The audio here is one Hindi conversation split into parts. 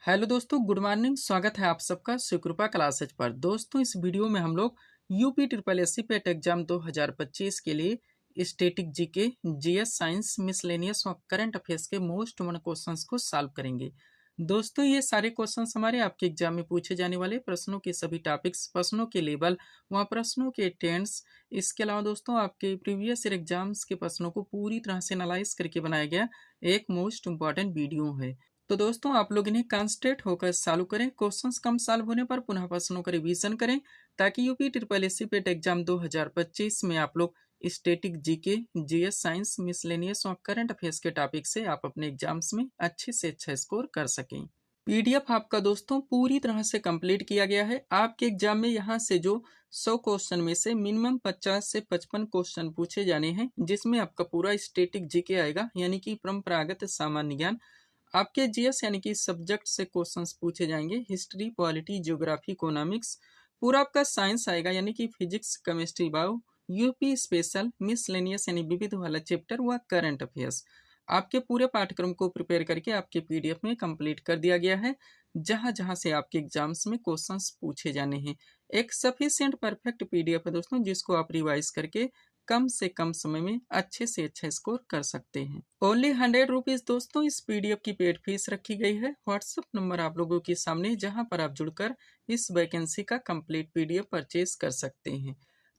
हेलो दोस्तों, गुड मॉर्निंग। स्वागत है आप सबका सुकृपा क्लासेज पर। दोस्तों, इस वीडियो में हम लोग UP triple S C PET exam 2025 के लिए static GK, GS, science, miscellaneous और करंट अफेयर्स के मोस्ट कॉमन क्वेश्चंस को सॉल्व करेंगे। दोस्तों, ये सारे क्वेश्चंस हमारे आपके एग्जाम में पूछे जाने वाले प्रश्नों के सभी टॉपिक्स, प्रश्नों के लेवल, वहाँ प्रश्नों के टेंस, इसके अलावा दोस्तों आपके प्रीवियस ईयर एग्जाम्स के प्रश्नों को पूरी तरह से एनालाइज करके बनाया गया एक मोस्ट इंपॉर्टेंट वीडियो है। तो दोस्तों, आप लोग इन्हें कॉन्सेंट्रेट होकर चालू करें। क्वेश्चंस कम सॉल्व होने पर पुनः प्रश्नों का रिवीजन करें, ताकि UP triple S C PET exam 2025 में आप लोग static GK, GS, science, miscellaneous और करंट अफेयर्स के टॉपिक से आप अपने एग्जाम्स में अच्छे से अच्छा स्कोर कर सकें। पीडीएफ आपका दोस्तों पूरी तरह से कंप्लीट किया गया है। आपके एग्जाम में यहाँ से जो 100 क्वेश्चन में से मिनिमम 50 से 55 क्वेश्चन पूछे जाने हैं, जिसमें आपका पूरा स्टैटिक जीके आएगा, यानी कि परंपरागत सामान्य ज्ञान। आपके जीएस यानी कि सब्जेक्ट से क्वेश्चंस पूछे जाएंगे, हिस्ट्री, पॉलिटी, ज्योग्राफी, इकोनॉमिक्स। पूरा आपका साइंस आएगा, यानी कि physics, chemistry, bio. UP special, miscellaneous यानी विविध वाला चैप्टर व करंट अफेयर्स। आपके पूरे पाठ्यक्रम को प्रिपेयर करके आपके पीडीएफ में कंप्लीट कर दिया गया है, जहां जहां से आपके एग्जाम्स में क्वेश्चंस पूछे जाने हैं। एक सफिशिएंट परफेक्ट पीडीएफ है दोस्तों, जिसको आप रिवाइज करके कम से कम समय में अच्छे से अच्छा स्कोर कर सकते हैं। ओनली 100 रुपीज दोस्तों इस पीडीएफ की पेड फीस रखी गई है। व्हाट्सएप नंबर आप लोगों के सामने, जहां पर आप जुड़कर इस वैकेंसी का कंप्लीट पीडीएफ परचेज कर सकते हैं।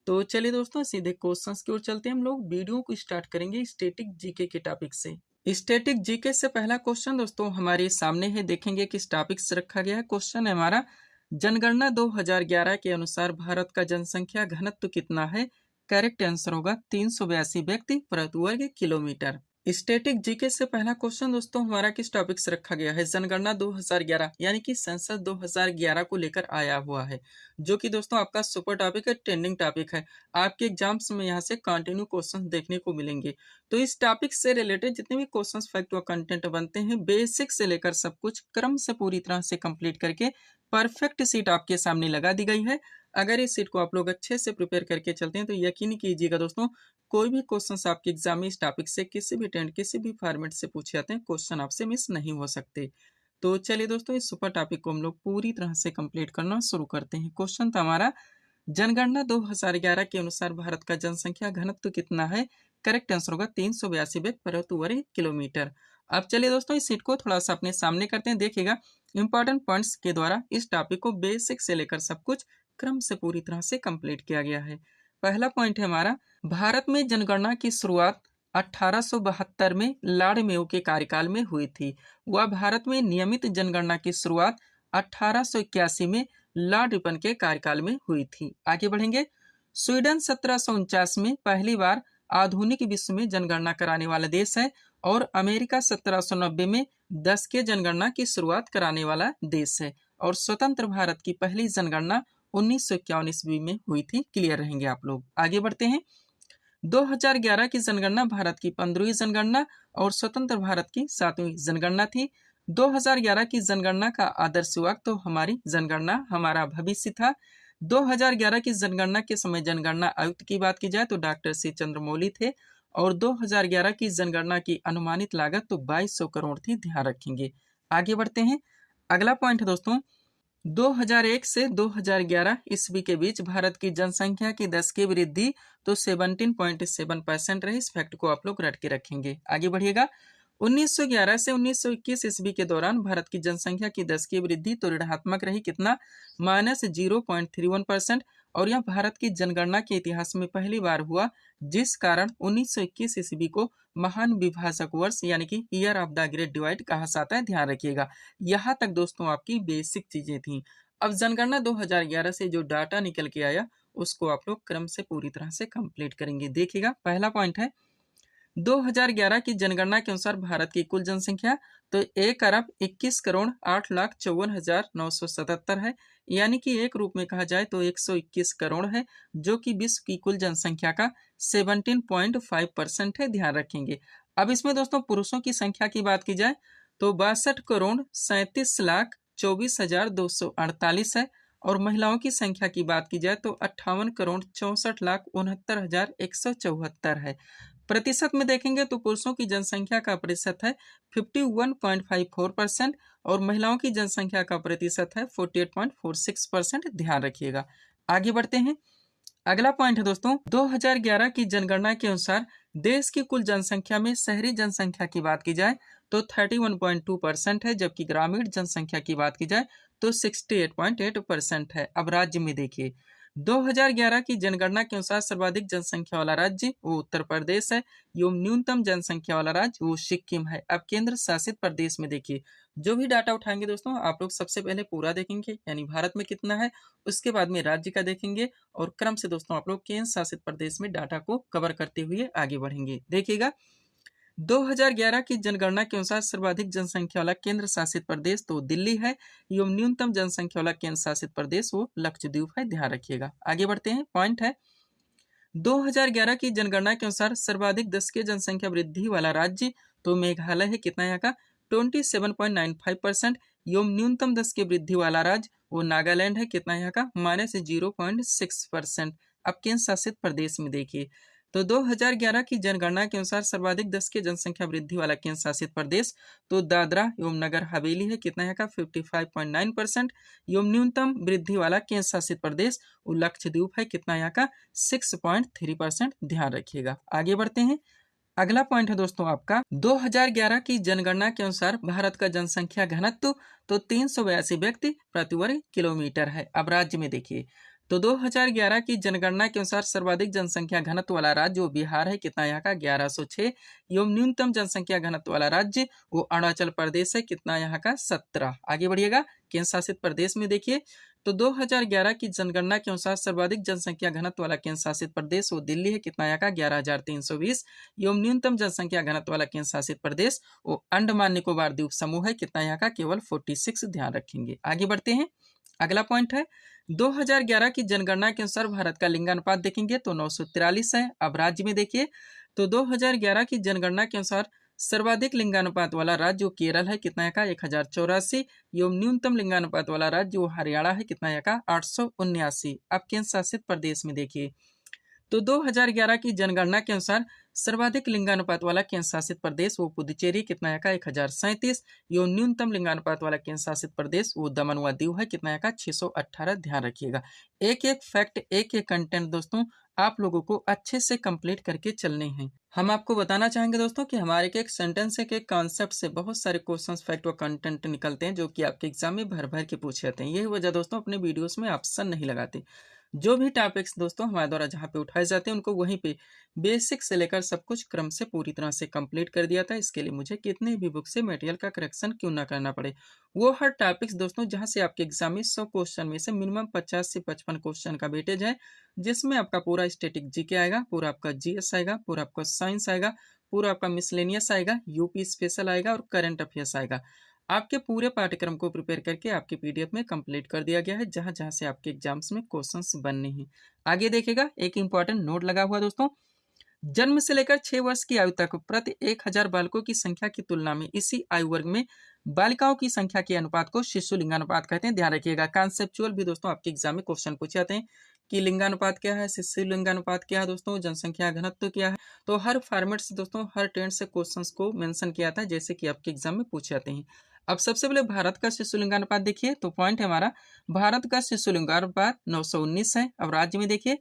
तो चलिए दोस्तों, सीधे क्वेश्चंस की ओर चलते हैं। हम लोग वीडियो को स्टार्ट करेंगे स्टैटिक जीके के टॉपिक से। स्टैटिक जीके से पहला क्वेश्चन दोस्तों हमारे सामने है, देखेंगे किस टॉपिक से रखा गया है। क्वेश्चन है हमारा, जनगणना 2011 के अनुसार भारत का जनसंख्या घनत्व कितना है? करेक्ट आंसर होगा 382 व्यक्ति प्रति वर्ग किलोमीटर। स्टैटिक जीके से पहला क्वेश्चन दोस्तों हमारा किस टॉपिक से रखा गया है? जनगणना 2011 यानी कि सेंसस 2011 को लेकर आया हुआ है, जो कि दोस्तों आपका सुपर टॉपिक है, ट्रेंडिंग टॉपिक है। आपके एग्जाम्स में यहाँ से कंटिन्यू क्वेश्चन देखने को मिलेंगे। तो इस टॉपिक से रिलेटेड जितने भी क्वेश्चन, फैक्ट व कंटेंट बनते हैं, बेसिक से लेकर सब कुछ क्रम से पूरी तरह से कंप्लीट करके परफेक्ट सीट आपके सामने लगा दी गई है। अगर इस सीट को आप लोग अच्छे से प्रिपेयर करके चलते हैं तो यकीन कीजिएगा दोस्तों, कोई भी क्वेश्चन आपके एग्जाम में इस टॉपिक से किसी भी ट्रेंड, किसी भी फॉर्मेट से पूछे जाते हैं, क्वेश्चन आपसे मिस नहीं हो सकते। तो चलिए दोस्तों, इस सुपर टॉपिक को हम लोग पूरी तरह से कंप्लीट करना शुरू करते हैं। क्वेश्चन था हमारा, जनगणना 2011 के अनुसार भारत का जनसंख्या घनत्व कितना है? करेक्ट आंसर होगा 382 व्यक्ति प्रति वर्ग किलोमीटर। अब चलिए दोस्तों, इस सीट को थोड़ा सा अपने सामने करते हैं। देखिएगा, इंपॉर्टेंट पॉइंट्स के द्वारा इस टॉपिक को बेसिक से लेकर सब कुछ क्रम से पूरी तरह से कंप्लीट किया गया है। पहला पॉइंट है हमारा, भारत में जनगणना की शुरुआत 1872 में लॉर्ड मेयो के कार्यकाल में हुई थी। वह भारत में नियमित जनगणना की शुरुआत 1881 में लॉर्ड रिपन के कार्यकाल में हुई थी। आगे बढ़ेंगे। स्वीडन 1749 में पहली बार आधुनिक विश्व में जनगणना कराने वाला देश है, और अमेरिका 1790 में 10 के जनगणना की शुरुआत कराने वाला देश है, और स्वतंत्र भारत की पहली जनगणना 1951 ईस्वी में हुई थी। क्लियर रहेंगे आप लोग। आगे बढ़ते हैं। 2011 की जनगणना भारत की 15वीं जनगणना और स्वतंत्र भारत की 7वीं जनगणना थी। 2011 की जनगणना का आदर्श वाक्य तो हमारी जनगणना हमारा भविष्य था। 2011 की जनगणना के समय जनगणना आयुक्त की बात की जाए तो डॉक्टर सी चंद्रमौली थे, और 2011 की जनगणना की अनुमानित लागत तो 2200 करोड़ थी। ध्यान रखेंगे। आगे बढ़ते हैं। अगला पॉइंट है दोस्तों, 2001 से 2011 ईस्वी के बीच भारत की जनसंख्या की 10 की वृद्धि तो 17.7% रही। इस फैक्ट को आप लोग रट के रखेंगे। आगे बढ़िएगा। 1911 से 1921 ईस्वी के दौरान भारत की जनसंख्या की 10 की वृद्धि तो ऋणात्मक रही। कितना? -0.31%। और यह भारत की जनगणना के इतिहास में पहली बार हुआ, जिस कारण 1921 ईस्वी को महान विभाजक वर्ष यानी कि year of the great divide कहा जाता है। ध्यान रखिएगा। यहाँ तक दोस्तों आपकी बेसिक चीजें थी। अब जनगणना 2011 से जो डाटा निकल के आया, उसको आप लोग क्रम से पूरी तरह से कंप्लीट करेंगे। देखिएगा, पहला पॉइंट है, 2011 की जनगणना के अनुसार भारत की कुल जनसंख्या तो 1,21,08,54,977 है, यानी कि एक रूप में कहा जाए तो 121 करोड़ है, जो कि विश्व की कुल जनसंख्या का 17.5% है। ध्यान रखेंगे। अब इसमें दोस्तों पुरुषों की संख्या की बात की जाए तो 62,37,24,248 है, और महिलाओं की संख्या की बात की जाए तो 58,64,69,174 है। प्रतिशत में देखेंगे तो पुरुषों की जनसंख्या का प्रतिशत है 51.54% और महिलाओं की जनसंख्या का प्रतिशत है 48.46%। ध्यान रखिएगा। आगे बढ़ते हैं। अगला पॉइंट है दोस्तों, 2011 की जनगणना के अनुसार देश की कुल जनसंख्या में शहरी जनसंख्या की बात की जाए तो 31.2% है, जबकि ग्रामीण जनसंख्या की बात की जाए तो 68.8% है। अब राज्य में देखिए, 2011 की जनगणना के अनुसार सर्वाधिक जनसंख्या वाला राज्य वो उत्तर प्रदेश है एवं न्यूनतम जनसंख्या वाला राज्य वो सिक्किम है। अब केंद्र शासित प्रदेश में देखिए, जो भी डाटा उठाएंगे दोस्तों आप लोग सबसे पहले पूरा देखेंगे, यानी भारत में कितना है, उसके बाद में राज्य का देखेंगे और क्रम से दोस्तों आप लोग केंद्र शासित प्रदेश में डाटा को कवर करते हुए आगे बढ़ेंगे। देखिएगा, 2011 की जनगणना के अनुसार सर्वाधिक जनसंख्या वाला केंद्र शासित प्रदेश तो दिल्ली है एवं न्यूनतम जनसंख्या वाला केंद्र शासित प्रदेश वो लक्षद्वीप है। ध्यान रखिएगा। आगे बढ़ते हैं। पॉइंट है, 2011 की जनगणना के अनुसार सर्वाधिक दशकीय जनसंख्या वृद्धि वाला राज्य तो मेघालय है। कितना यहाँ का 27.95% एवं न्यूनतम दशकीय वृद्धि वाला राज्य वो नागालैंड है। कितना यहाँ का -0.6%। अब केंद्र शासित प्रदेश में देखिए, तो 2011 की जनगणना के अनुसार सर्वाधिक दशकीय जनसंख्या वृद्धि वाला केंद्र शासित प्रदेश तो दादरा एवं नगर हवेली है। कितना यहाँ का 55.9% एवं न्यूनतम वृद्धि वाला केंद्र शासित प्रदेश वो लक्षद्वीप है। कितना यहाँ का 6.3%। ध्यान रखिएगा। आगे बढ़ते हैं। अगला पॉइंट है दोस्तों आपका, 2011 की जनगणना के अनुसार भारत का जनसंख्या घनत्व तो 382 व्यक्ति प्रति वर्ग किलोमीटर है। अब राज्य में देखिए, तो 2011 की जनगणना के अनुसार सर्वाधिक जनसंख्या घनत्व वाला राज्य वो बिहार है। कितना यहाँ का 1106 एवं न्यूनतम जनसंख्या घनत्व वाला राज्य वो अरुणाचल प्रदेश है। कितना यहाँ का 17। आगे बढ़िएगा। केंद्र शासित प्रदेश में देखिए, तो 2011 की जनगणना के अनुसार सर्वाधिक जनसंख्या घनत्व वाला केंद्र शासित प्रदेश वो दिल्ली है। कितना यहाँ का 11,320 एवं न्यूनतम जनसंख्या घनत्व वाला केंद्र शासित प्रदेश वो अंडमान निकोबार द्वीप समूह है। कितना यहाँ का केवल 46। ध्यान रखेंगे। आगे बढ़ते हैं। अगला पॉइंट है, 2011 की जनगणना के अनुसार भारत का लिंगानुपात देखेंगे तो 943 है। अब राज्य में देखिए, तो 2011 की जनगणना के अनुसार सर्वाधिक लिंगानुपात वाला राज्य वो केरल है। कितना का 1084 एवं न्यूनतम लिंगानुपात वाला राज्य वो हरियाणा है। कितना का 879। अब केंद्र शासित प्रदेश में देखिए, तो 2011 की जनगणना के अनुसार सर्वाधिक लिंगानुपात वाला केंद्र शासित प्रदेश वो पुदुचेरी। कितना का 1037 एवं न्यूनतम लिंगानुपात वाला केंद्र शासित प्रदेश वो दमन व दीव है। कितना का 618। ध्यान रखिएगा। एक एक फैक्ट, एक एक कंटेंट दोस्तों आप लोगों को अच्छे से कंप्लीट करके चलने हैं। हम आपको बताना चाहेंगे दोस्तों कि हमारे एक सेंटेंस के कॉन्सेप्ट से बहुत सारे क्वेश्चंस, फैक्ट और कंटेंट निकलते हैं जो कि आपके एग्जाम में भर भर के पूछे जाते हैं। यही वजह दोस्तों अपने वीडियोस में ऑप्शन नहीं लगाते। जो भी टॉपिक्स दोस्तों हमारे द्वारा जहाँ पे उठाए जाते हैं उनको वहीं पे बेसिक से लेकर सब कुछ क्रम से पूरी तरह से कंप्लीट कर दिया था। इसके लिए मुझे कितने भी बुक से मटेरियल का करेक्शन क्यों ना करना पड़े। वो हर टॉपिक्स दोस्तों जहाँ से आपके एग्जाम में 100 क्वेश्चन में से मिनिमम 50 से 55 क्वेश्चन का वेटेज है, जिसमें आपका पूरा स्टैटिक जीके आएगा, पूरा आपका जीएस आएगा, पूरा आपका साइंस आएगा, पूरा आपका मिसलेनियस आएगा, यूपी स्पेशल आएगा और करंट अफेयर्स आएगा। आपके पूरे पाठ्यक्रम को प्रिपेयर करके आपके पीडीएफ में कंप्लीट कर दिया गया है, जहां जहां से आपके एग्जाम्स में क्वेश्चंस बनने हैं। आगे देखिएगा, एक इंपॉर्टेंट नोट लगा हुआ दोस्तों, जन्म से लेकर 6 वर्ष की आयु तक प्रति 1000 बालकों की संख्या की तुलना में इसी आयु वर्ग में बालिकाओं की संख्या के अनुपात को शिशु लिंगानुपात कहते हैं। ध्यान रखिएगा। कॉन्सेप्चुअल भी दोस्तों आपके एग्जाम में क्वेश्चन पूछे जाते हैं कि लिंगानुपात क्या है, शिशु लिंगानुपात क्या है दोस्तों, जनसंख्या घनत्व क्या है। तो हर फॉर्मेट से दोस्तों हर ट्रेंड से क्वेश्चंस को मेंशन किया था, जैसे कि आपके एग्जाम में पूछे जाते हैं। अब सबसे पहले भारत का शिशु लिंगानुपात देखिए, तो पॉइंट है हमारा, भारत का शिशु लिंगानुपात 919 है। अब राज्य में देखिए,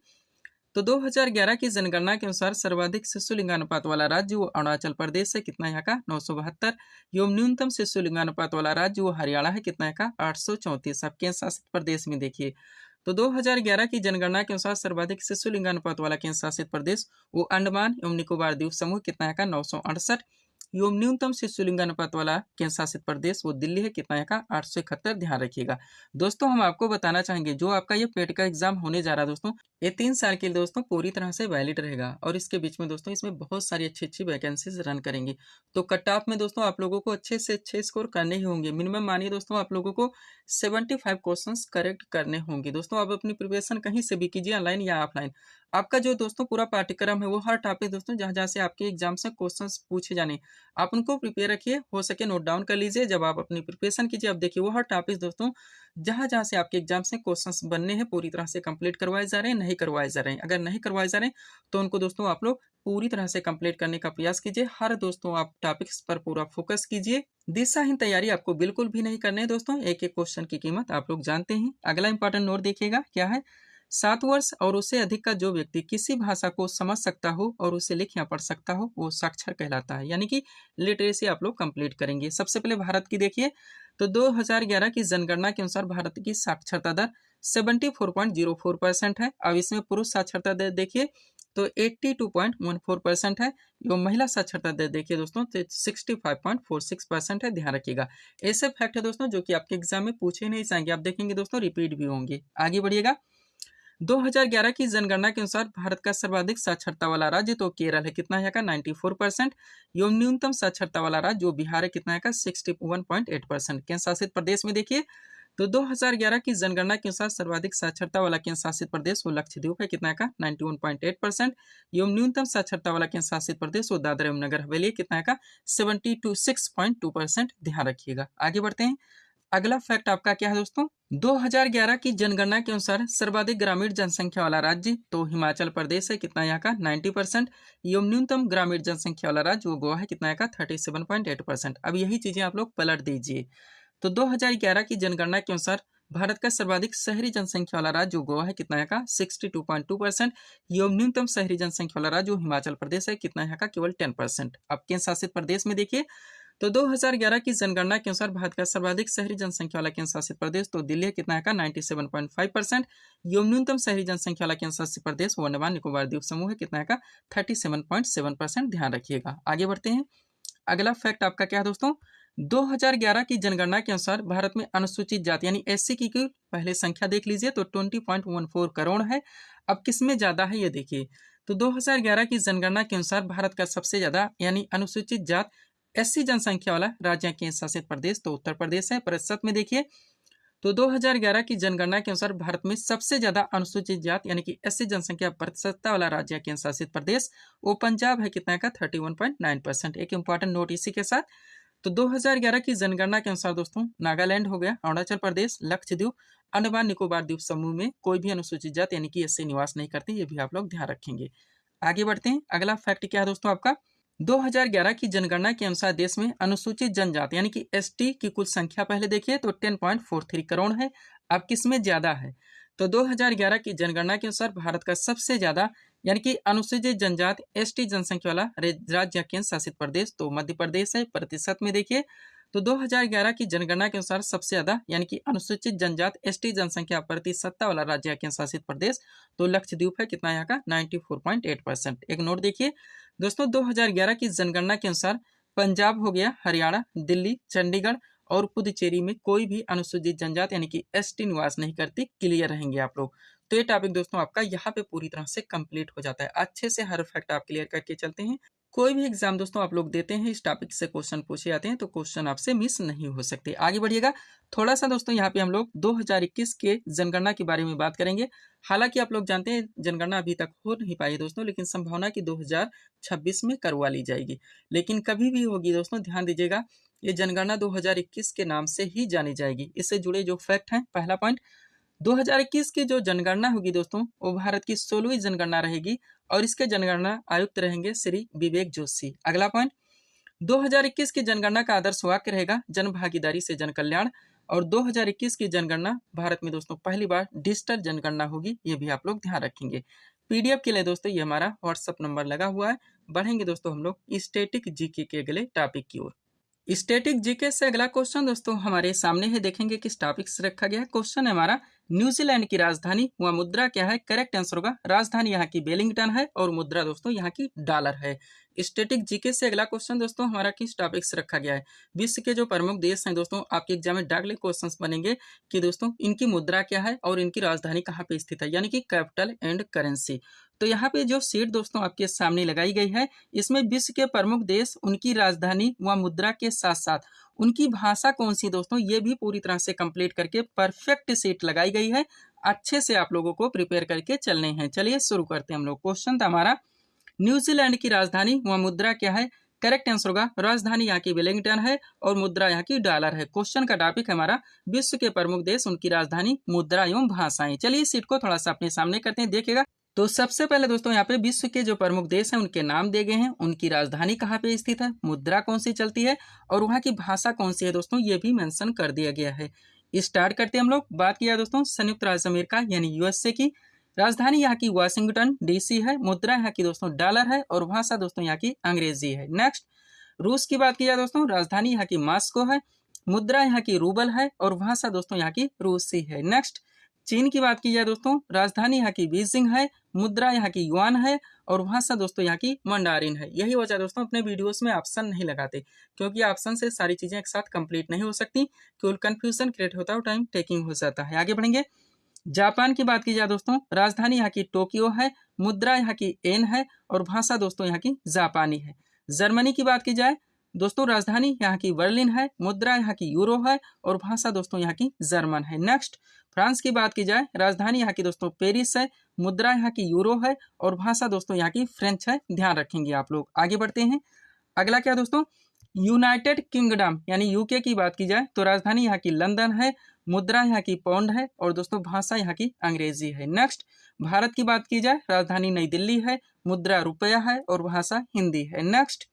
तो 2011 की जनगणना के अनुसार सर्वाधिक शिशु लिंगानुपात वाला राज्य वो अरुणाचल प्रदेश है। कितना यहाँ का 972 एवं न्यूनतम शिशु लिंगानुपात वाला राज्य वो हरियाणा है। कितना का 834। अब केंद्र शासित प्रदेश में देखिए, तो 2011 की जनगणना के अनुसार सर्वाधिक शिशु लिंगानुपात वाला केंद्र शासित प्रदेश वो अंडमान एवं निकोबार द्वीप समूह। कितना का 968 एवं न्यूनतम शिशु लिंगानुपात वाला केंद्र शासित प्रदेश वो दिल्ली है। कितना का 871। ध्यान रखिएगा। दोस्तों हम आपको बताना चाहेंगे, जो आपका ये पेट का एग्जाम होने जा रहा है दोस्तों, ये 3 साल के लिए दोस्तों पूरी तरह से वैलिड रहेगा और इसके बीच में दोस्तों इसमें बहुत सारी अच्छी अच्छी वैकेंसीज रन करेंगे। तो कट ऑफ में दोस्तों आप लोगों को अच्छे से अच्छे स्कोर करने ही होंगे। मिनिमम मानिए दोस्तों आप लोगों को 75 क्वेश्चंस करेक्ट करने होंगे। दोस्तों आप अपनी प्रिपरेशन कहीं से भी कीजिए, ऑनलाइन या ऑफलाइन, आपका जो दोस्तों पूरा पाठ्यक्रम है वो हर टॉपिक दोस्तों जहाँ-जहाँ से आपके एग्जाम से क्वेश्चंस पूछे जाने, आप उनको प्रिपेयर रखिए, हो सके नोट डाउन कर लीजिए। जब आप अपनी प्रिपरेशन कीजिए, अब देखिए वो हर टॉपिक दोस्तों जहाँ-जहाँ से आपके एग्जाम से क्वेश्चंस बनने हैं पूरी तरह से कंप्लीट करवाए जा रहे हैं, नहीं करवाए जा रहे हैं। अगर नहीं करवाए जा रहे हैं तो उनको दोस्तों आप लोग पूरी तरह से कंप्लीट करने का प्रयास कीजिए। हर दोस्तों आप टॉपिक्स पर पूरा फोकस कीजिए। दिशाहीन तैयारी आपको बिल्कुल भी नहीं करनी है दोस्तों। एक-एक क्वेश्चन की कीमत आप लोग जानते हैं। अगला इंपॉर्टेंट नोट देखिएगा क्या है, 7 वर्ष और उससे अधिक का जो व्यक्ति किसी भाषा को समझ सकता हो और उसे लिख या पढ़ सकता हो वो साक्षर कहलाता है, यानी कि लिटरेसी आप लोग कंप्लीट करेंगे। सबसे पहले भारत की देखिए तो 2011 की जनगणना के अनुसार भारत की साक्षरता दर 74.04% है। अब इसमें पुरुष साक्षरता दर देखिए तो 82.14% है। जो महिला साक्षरता दर देखिए दोस्तों तो 65.46% है। ध्यान रखिएगा, ऐसे फैक्ट है दोस्तों जो कि आपके एग्जाम में पूछे नहीं जाएंगे, आप देखेंगे दोस्तों रिपीट भी होंगे। आगे बढ़िएगा, 2011 की जनगणना के अनुसार भारत का सर्वाधिक साक्षरता वाला राज्य तो केरल है, कितना है का 94%। एवं न्यूनतम साक्षरता वाला राज्य जो बिहार है, कितना है का 61.8%। केंद्र शासित प्रदेश में देखिए तो 2011 की जनगणना के अनुसार सर्वाधिक साक्षरता वाला केंद्र शासित प्रदेश वो लक्षद्वीप है, कितना है का 91.8%। एवं न्यूनतम साक्षरता वाला केंद्र शासित प्रदेश वो दादरा एवं नगर हवेली, कितना है का 76.2%। ध्यान रखिएगा। आगे बढ़ते हैं, अगला फैक्ट आपका क्या है दोस्तों, 2011 की जनगणना के अनुसार सर्वाधिक ग्रामीण जनसंख्या वाला राज्य तो हिमाचल प्रदेश है, कितना यहाँ का 90%। एवं न्यूनतम ग्रामीण जनसंख्या वाला राज्य वो गोवा है, कितना यहाँ का 37.8%। अब यही चीजें आप लोग पलट दीजिए तो 2011 की जनगणना के अनुसार भारत का सर्वाधिक शहरी जनसंख्या वाला राज्य गोवा है, कितना यहाँ का 62.2%। एवं न्यूनतम शहरी जनसंख्या वाला राज्य हिमाचल प्रदेश है, कितना यहाँ का केवल 10%। अब केंद्र शासित प्रदेश में देखिए तो 2011 की जनगणना के अनुसार भारत का सर्वाधिक शहरी जनसंख्या वाला केंद्र शासित प्रदेश तो दिल्ली है, कितना है का 97.5%। एवं न्यूनतम शहरी जनसंख्या वाला केंद्र शासित प्रदेश वो अंडमान निकोबार द्वीप समूह है, कितना है का 37.7%। ध्यान रखिएगा। आगे बढ़ते हैं, अगला फैक्ट आपका क्या है दोस्तों, 2011 की जनगणना के अनुसार भारत में अनुसूचित जाति यानी एससी की कुल पहले संख्या देख लीजिए तो 20.14 करोड़ है। अब किसमें ज्यादा है ये देखिए तो 2011 की जनगणना के अनुसार भारत का सबसे ज्यादा यानी अनुसूचित जात एससी जनसंख्या वाला राज्य केंद्र शासित प्रदेश तो उत्तर प्रदेश है। प्रतिशत में देखिए तो 2011 की जनगणना के अनुसार भारत में सबसे ज्यादा अनुसूचित जात यानी कि एससी जनसंख्या प्रतिशतता वाला राज्य केंद्र शासित प्रदेश वो पंजाब है, कितना का 31.9%। एक इंपॉर्टेंट नोट इसी के साथ तो 2011 की जनगणना के अनुसार दोस्तों नागालैंड हो गया, अरुणाचल प्रदेश, लक्षद्वीप, अंडमान निकोबार द्वीप समूह में कोई भी अनुसूचित जात यानी कि एससी निवास नहीं करती, ये भी आप लोग ध्यान रखेंगे। आगे बढ़ते हैं, अगला फैक्ट क्या है दोस्तों आपका, 2011 की जनगणना के अनुसार देश में अनुसूचित जनजाति यानी कि एसटी की कुल संख्या पहले देखिए तो 10.43 करोड़ है। अब किसमें ज्यादा है तो 2011 की जनगणना के अनुसार भारत का सबसे ज्यादा यानी कि अनुसूचित जनजाति एसटी जनसंख्या वाला राज्य केंद्र शासित प्रदेश तो मध्य प्रदेश है। प्रतिशत में देखिए तो 2011 की जनगणना के अनुसार सबसे ज्यादा यानी कि अनुसूचित जनजाति एसटी जनसंख्या प्रतिशतता वाला राज्य केंद्र शासित प्रदेश तो लक्षद्वीप है, कितना यहाँ का 94.8%। एक नोट देखिए दोस्तों, 2011 की जनगणना के अनुसार पंजाब हो गया, हरियाणा, दिल्ली, चंडीगढ़ और पुदुचेरी में कोई भी अनुसूचित जनजाति यानी कि एसटी निवास नहीं करती। क्लियर रहेंगे आप लोग। तो ये टॉपिक दोस्तों आपका यहाँ पे पूरी तरह से कंप्लीट हो जाता है। अच्छे से हर फैक्ट आप क्लियर करके चलते हैं। कोई भी एग्जाम दोस्तों आप लोग देते हैं इस टॉपिक से क्वेश्चन पूछे जाते हैं तो क्वेश्चन आपसे मिस नहीं हो सकते। आगे बढ़िएगा, थोड़ा सा दोस्तों यहाँ पे हम लोग 2021 के जनगणना के बारे में बात करेंगे। हालांकि आप लोग जानते हैं जनगणना अभी तक हो नहीं पाई दोस्तों, लेकिन संभावना की 2026 में करवा ली जाएगी। लेकिन कभी भी होगी दोस्तों ध्यान दीजिएगा, ये जनगणना 2021 के नाम से ही जानी जाएगी। इससे जुड़े जो फैक्ट हैं, पहला पॉइंट, 2021 की जो जनगणना होगी दोस्तों वो भारत की 16वीं जनगणना रहेगी और इसके जनगणना आयुक्त रहेंगे श्री विवेक जोशी। अगला पॉइंट, 2021 की जनगणना का आदर्श वाक्य रहेगा जन भागीदारी से जन कल्याण। और 2021 की जनगणना भारत में दोस्तों पहली बार डिजिटल जनगणना होगी, ये भी आप लोग ध्यान रखेंगे। पीडीएफ के लिए दोस्तों ये हमारा व्हाट्सअप नंबर लगा हुआ है। बढ़ेंगे दोस्तों हम लोग स्टैटिक जीके के अगले टॉपिक की ओर। स्टैटिक जीके से अगला क्वेश्चन दोस्तों हमारे सामने है, देखेंगे किस टॉपिक से रखा गया है। क्वेश्चन है हमारा, न्यूजीलैंड की राजधानी व मुद्रा क्या है। करेक्ट आंसर होगा राजधानी यहाँ की वेलिंगटन है और मुद्रा दोस्तों यहाँ की डॉलर है। स्टैटिक जीके से अगला क्वेश्चन दोस्तों हमारा किस टॉपिक से रखा गया है। विश्व के जो प्रमुख देश हैं दोस्तों, आपके एग्जाम में डायरेक्टली क्वेश्चन बनेंगे कि दोस्तों इनकी मुद्रा क्या है और इनकी राजधानी कहाँ पे स्थित है, यानी कि कैपिटल एंड करेंसी। तो यहाँ पे जो शीट दोस्तों आपके सामने लगाई गई है, इसमें विश्व के प्रमुख देश, उनकी राजधानी व मुद्रा के साथ साथ उनकी भाषा कौन सी दोस्तों, ये भी पूरी तरह से कंप्लीट करके परफेक्ट शीट लगाई गई है। अच्छे से आप लोगों को प्रिपेयर करके चलने हैं। चलिए शुरू करते हैं हम लोग। क्वेश्चन था हमारा, न्यूजीलैंड की राजधानी व मुद्रा क्या है? करेक्ट आंसर होगा राजधानी यहाँ की वेलिंगटन है और मुद्रा यहाँ की डॉलर है। क्वेश्चन का टॉपिक है हमारा विश्व के प्रमुख देश, उनकी राजधानी, मुद्रा एवं भाषाएं। चलिए इस शीट को थोड़ा सा अपने सामने करते हैं, देखिएगा। तो सबसे पहले दोस्तों यहाँ पे विश्व के जो प्रमुख देश हैं उनके नाम दिए गए हैं, उनकी राजधानी कहाँ पे स्थित है, मुद्रा कौन सी चलती है और वहाँ की भाषा कौन सी है दोस्तों, ये भी मेंशन कर दिया गया है। स्टार्ट करते हैं हम लोग। बात किया दोस्तों संयुक्त राज्य अमेरिका यानी यूएसए की, राजधानी यहाँ की वाशिंगटन डीसी है, मुद्रा यहाँ की दोस्तों डॉलर है और भाषा दोस्तों यहाँ की अंग्रेजी है। नेक्स्ट, रूस की बात की जाए दोस्तों, राजधानी यहाँ की मॉस्को है, मुद्रा यहाँ की रूबल है और भाषा दोस्तों यहाँ की रूसी है। नेक्स्ट, चीन की बात की जाए दोस्तों, राजधानी यहाँ की बीजिंग है, मुद्रा यहाँ की युआन है और भाषा दोस्तों यहाँ की मंडारिन है। यही वजह दोस्तों अपने वीडियोस में ऑप्शन नहीं लगाते, क्योंकि ऑप्शन से सारी चीजें एक साथ कंप्लीट नहीं हो सकती, केवल कंफ्यूजन क्रिएट होता है और टाइम टेकिंग हो जाता है। आगे बढ़ेंगे। जापान की बात की जाए दोस्तों, राजधानी यहाँ की टोक्यो है, मुद्रा यहाँ की एन है और भाषा दोस्तों यहाँ की जापानी है। जर्मनी की बात की जाए दोस्तों, राजधानी यहाँ की बर्लिन है, मुद्रा यहाँ की यूरो है और भाषा दोस्तों यहाँ की जर्मन है। नेक्स्ट, फ्रांस की बात की जाए, राजधानी यहाँ की दोस्तों पेरिस है, मुद्रा यहाँ की यूरो है और भाषा दोस्तों यहाँ की फ्रेंच है। ध्यान रखेंगे आप लोग। आगे बढ़ते हैं। अगला क्या दोस्तों, यूनाइटेड किंगडम यानी यूके की बात की जाए तो राजधानी यहाँ की लंदन है, मुद्रा यहाँ की पाउंड है और दोस्तों भाषा यहाँ की अंग्रेजी है। नेक्स्ट, भारत की बात की जाए, राजधानी नई दिल्ली है, मुद्रा रुपया है और भाषा हिंदी है। नेक्स्ट,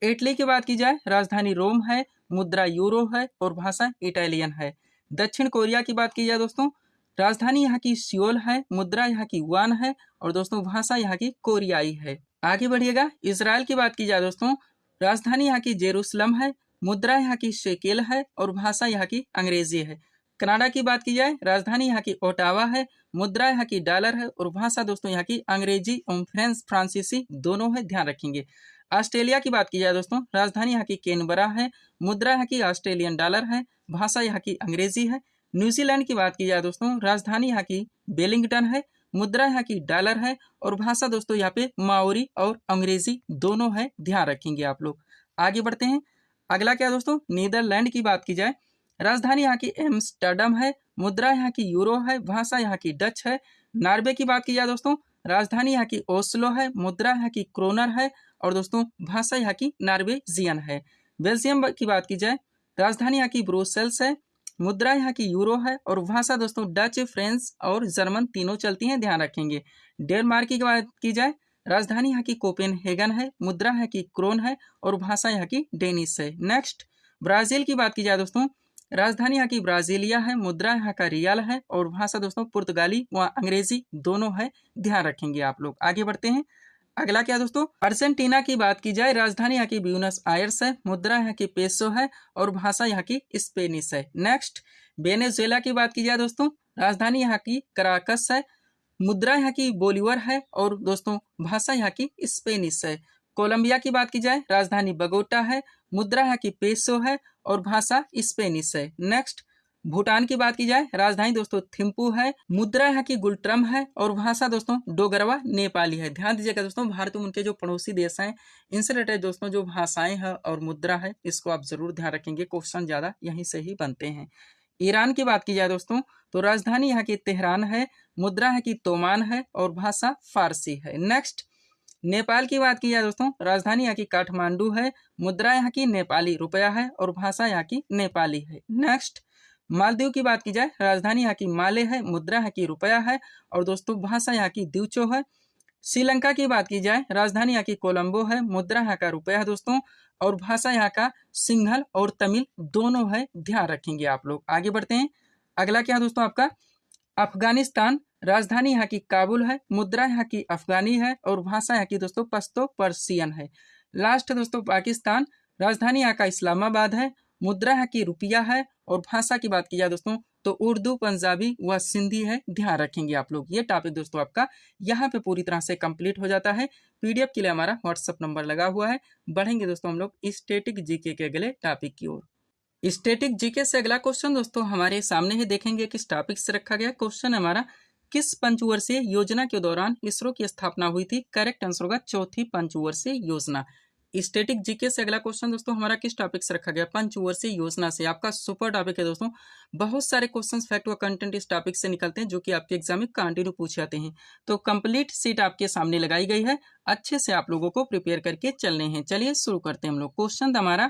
इटली की बात की जाए, राजधानी रोम है, मुद्रा यूरो है और भाषा इटालियन है। दक्षिण कोरिया की बात की जाए दोस्तों, राजधानी यहाँ की सियोल है, मुद्रा यहाँ की युआन है और दोस्तों भाषा यहाँ की कोरियाई है। आगे बढ़िएगा। इजराइल की बात की जाए दोस्तों, राजधानी यहाँ की जेरूसलम है, मुद्रा यहाँ की शेकेल है और भाषा यहाँ की अंग्रेजी है। कनाडा की बात की जाए, राजधानी यहाँ की ओटावा है, मुद्रा यहाँ की डॉलर है और भाषा दोस्तों यहाँ की अंग्रेजी एवं फ्रांसीसी दोनों है। ध्यान रखेंगे। ऑस्ट्रेलिया की बात की जाए दोस्तों, राजधानी यहाँ की कैनबरा है, मुद्रा यहाँ की ऑस्ट्रेलियन डॉलर है, भाषा यहाँ की अंग्रेजी है। न्यूजीलैंड की बात की जाए दोस्तों, राजधानी यहाँ की वेलिंगटन है, मुद्रा यहाँ की डॉलर है और भाषा दोस्तों यहाँ पे माओरी और अंग्रेजी दोनों है। ध्यान रखेंगे आप लोग। आगे बढ़ते हैं। अगला क्या दोस्तों, नीदरलैंड की बात की जाए, राजधानी यहाँ की एम्स्टर्डम है, मुद्रा यहाँ की यूरो है, भाषा यहाँ की डच है। नॉर्वे की बात की जाए दोस्तों, राजधानी यहाँ की ओस्लो है, मुद्रा यहाँ की क्रोनर है और दोस्तों भाषा यहाँ की नॉर्वेजियन है। बेल्जियम की बात की जाए, राजधानी यहाँ की ब्रुसेल्स है, मुद्रा यहाँ की यूरो है और भाषा दोस्तों डच, फ्रेंच और जर्मन तीनों चलती हैं। ध्यान रखेंगे। डेनमार्क की बात की जाए, राजधानी यहाँ की कोपेनहेगन है, मुद्रा यहाँ की क्रोन है और भाषा यहाँ की डेनिश है। नेक्स्ट, ब्राजील की बात की जाए दोस्तों, राजधानी यहाँ की ब्राजीलिया है, मुद्रा यहाँ का रियल है और भाषा दोस्तों पुर्तगाली व अंग्रेजी दोनों है। ध्यान रखेंगे आप लोग। आगे बढ़ते हैं। अगला क्या दोस्तों, अर्जेंटीना की बात की जाए, राजधानी यहाँ की ब्यूनस आयर्स है, मुद्रा यहाँ की पेसो है और भाषा यहाँ की स्पेनिश है। नेक्स्ट, वेनेजुएला की बात की जाए दोस्तों, राजधानी यहाँ की कराकस है, मुद्रा यहाँ की बोलीवर है और दोस्तों भाषा यहाँ की स्पेनिश है। कोलंबिया की बात की जाए, राजधानी बगोटा है, मुद्रा यहाँ की पेसो है और भाषा स्पेनिश है। नेक्स्ट, भूटान की बात की जाए, राजधानी दोस्तों थिम्पू है, मुद्रा यहाँ की गुलट्रम है और भाषा दोस्तों डोगरवा नेपाली है। ध्यान दीजिएगा दोस्तों, भारत में उनके जो पड़ोसी देश हैं इनसे रिलेटेड दोस्तों जो भाषाएं हैं और मुद्रा है, इसको आप जरूर ध्यान रखेंगे। क्वेश्चन ज्यादा यहीं से ही बनते हैं। ईरान की बात की जाए दोस्तों, तो राजधानी यहाँ की तेहरान है, मुद्रा यहाँ की तोमान है और भाषा फारसी है। नेक्स्ट, नेपाल की बात की जाए दोस्तों, राजधानी यहाँ की काठमांडू है, मुद्रा यहाँ की नेपाली रुपया है और भाषा यहाँ की नेपाली है। नेक्स्ट, मालदीव की बात की जाए, राजधानी यहाँ की माले है, मुद्रा यहाँ की रुपया है और दोस्तों भाषा यहाँ की द्यूचो है। श्रीलंका की बात की जाए, राजधानी यहाँ की कोलंबो है, मुद्रा यहाँ का रुपया है दोस्तों और भाषा यहाँ का सिंघल और तमिल दोनों है। ध्यान रखेंगे आप लोग। आगे बढ़ते हैं। अगला क्या दोस्तों आपका, अफगानिस्तान, राजधानी यहाँ की काबुल है, मुद्रा यहाँ की अफगानी है और भाषा यहाँ की दोस्तों पश्तो पर्सियन है। लास्ट दोस्तों पाकिस्तान, राजधानी यहाँ का इस्लामाबाद है, मुद्रा यहाँ की रुपया है और भाषा की बात की जाए दोस्तों तो उर्दू, पंजाबी व सिंधी है। ध्यान रखेंगे आप लोग। ये टॉपिक दोस्तों आपका यहाँ पे पूरी तरह से कंप्लीट हो जाता है। पीडीएफ के लिए हमारा व्हाट्सअप नंबर लगा हुआ है। बढ़ेंगे दोस्तों हम लोग स्टैटिक जीके के अगले टॉपिक की ओर। स्टैटिक जीके से अगला क्वेश्चन दोस्तों हमारे सामने ही देखेंगे किस टॉपिक से रखा गया। क्वेश्चन हमारा, किस पंचवर्षीय योजना के दौरान इसरो की स्थापना हुई थी? करेक्ट आंसर होगा चौथी पंचवर्षीय योजना। स्टैटिक जीके से अगला क्वेश्चन दोस्तों हमारा किस टॉपिक से रखा गया? पंचवर्षीय योजना से। आपका सुपर टॉपिक है दोस्तों, बहुत सारे क्वेश्चंस फैक्ट व कंटेंट इस टॉपिक से निकलते हैं जो कि आपके एग्जाम में कंटिन्यू पूछे जाते हैं। तो कंप्लीट सीट आपके सामने लगाई गई है, अच्छे से आप लोगों को प्रिपेयर करके चलने हैं। चलिए शुरू करते हैं हम लोग। क्वेश्चन हमारा,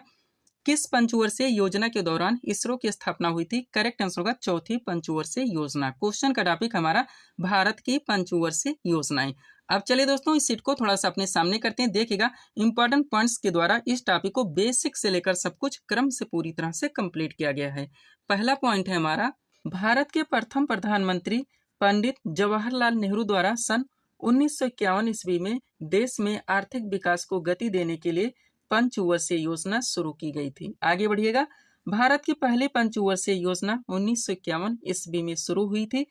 किस पंचवर्षीय योजना के दौरान इसरो की स्थापना हुई थी? करेक्ट आंसर होगा चौथी पंचवर्षीय योजना। क्वेश्चन का टॉपिक हमारा भारत की पंचवर्षीय योजनाएं। अब चलिए दोस्तों इस सीट को थोड़ा सा अपने सामने करते हैं। देखिएगा इंपॉर्टेंट पॉइंट्स के द्वारा इस टॉपिक को बेसिक से लेकर सब कुछ क्रम से पूरी तरह से कंप्लीट किया गया है। पहला पॉइंट है हमारा, भारत के प्रथम प्रधानमंत्री पंडित जवाहरलाल नेहरू द्वारा सन 1951 ईस्वी में देश में आर्थिक विकास को गति देने के लिए पंचवर्षीय योजना शुरू की गई थी। आगे बढ़िएगा, भारत की पहली पंचवर्षीय योजना 1951 ईस्वी में शुरू हुई थी।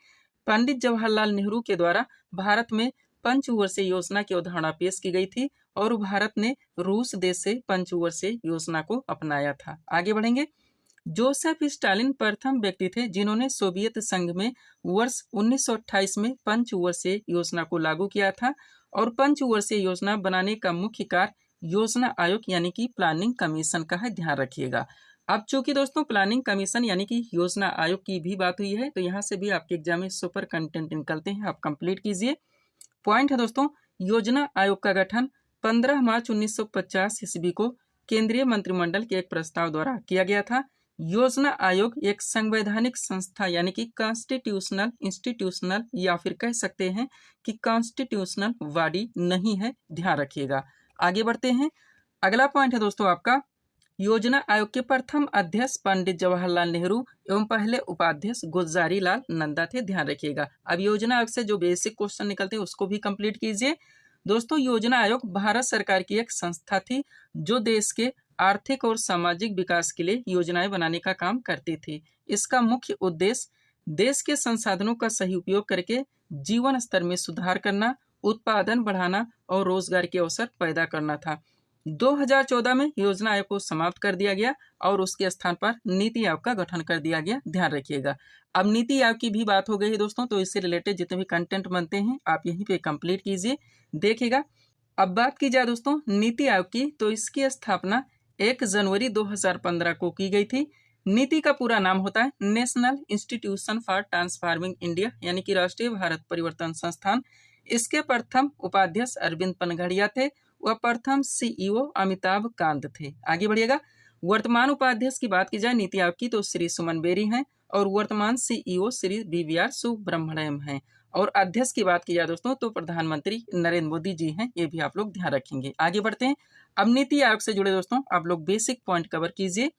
पंडित जवाहरलाल नेहरू के द्वारा भारत में पंचवर्षीय योजना की अवधारणा पेश की गई थी और भारत ने रूस देश से पंचवर्षीय योजना को अपनाया था। आगे बढ़ेंगे, जोसेफ स्टालिन प्रथम व्यक्ति थे जिन्होंने सोवियत संघ में वर्ष 1928 में पंचवर्षीय योजना को लागू किया था और पंचवर्षीय योजना बनाने का मुख्य कार्य योजना आयोग यानी कि प्लानिंग कमीशन का है, ध्यान रखिएगा। अब चूंकि दोस्तों प्लानिंग कमीशन यानी कि योजना आयोग की भी बात हुई है तो यहाँ से भी आपके एग्जाम में सुपर कंटेंट निकलते हैं, आप कंप्लीट कीजिए। पॉइंट है दोस्तों, योजना आयोग का गठन 15 मार्च 1950 ईस्वी को केंद्रीय मंत्रिमंडल के एक प्रस्ताव द्वारा किया गया था। योजना आयोग एक संवैधानिक संस्था यानी कि कॉन्स्टिट्यूशनल इंस्टीट्यूशनल या फिर कह सकते हैं कि कॉन्स्टिट्यूशनल बॉडी नहीं है, ध्यान रखिएगा। आगे बढ़ते हैं। अगला पॉइंट है दोस्तों आपका, योजना आयोग के प्रथम अध्यक्ष पंडित जवाहरलाल नेहरू एवं पहले उपाध्यक्ष गुलजारी लाल नंदा थे, ध्यान रखिएगा। अब योजना आयोग से जो बेसिक क्वेश्चन निकलते हैं उसको भी कंप्लीट कीजिए। दोस्तों योजना आयोग भारत सरकार की एक संस्था थी जो देश के आर्थिक और सामाजिक विकास के लिए योजनाएं बनाने का काम करती थी। इसका मुख्य उद्देश्य देश के संसाधनों का सही उपयोग करके जीवन स्तर में सुधार करना, उत्पादन बढ़ाना और रोजगार के अवसर पैदा करना था। 2014 में योजना आयोग को समाप्त कर दिया गया और उसके स्थान पर नीति आयोग का गठन कर दिया गया, ध्यान रखिएगा। अब नीति आयोग की भी बात हो गई है दोस्तों, तो इससे रिलेटेड जितने भी कंटेंट बनते हैं आप यहीं पे कंप्लीट कीजिए, देखिएगा। अब बात की जाए दोस्तों नीति आयोग की, तो इसकी स्थापना 1 जनवरी 2015 को की गई थी। नीति का पूरा नाम होता है national institution for transforming India यानी कि राष्ट्रीय भारत परिवर्तन संस्थान। इसके प्रथम उपाध्यक्ष अरविंद पनघड़िया थे, वह प्रथम सीईओ अमिताभ कांत थे। आगे बढ़िएगा, वर्तमान उपाध्यक्ष की बात की जाए नीति आयोग की तो श्री सुमन बेरी हैं और वर्तमान सीईओ श्री बीवीआर सुब्रमण्यम हैं और अध्यक्ष की बात की जाए दोस्तों तो प्रधानमंत्री नरेंद्र मोदी जी हैं, ये भी आप लोग ध्यान रखेंगे। आगे बढ़ते हैं। अब नीति आयोग से जुड़े दोस्तों आप लोग बेसिक पॉइंट कवर कीजिए।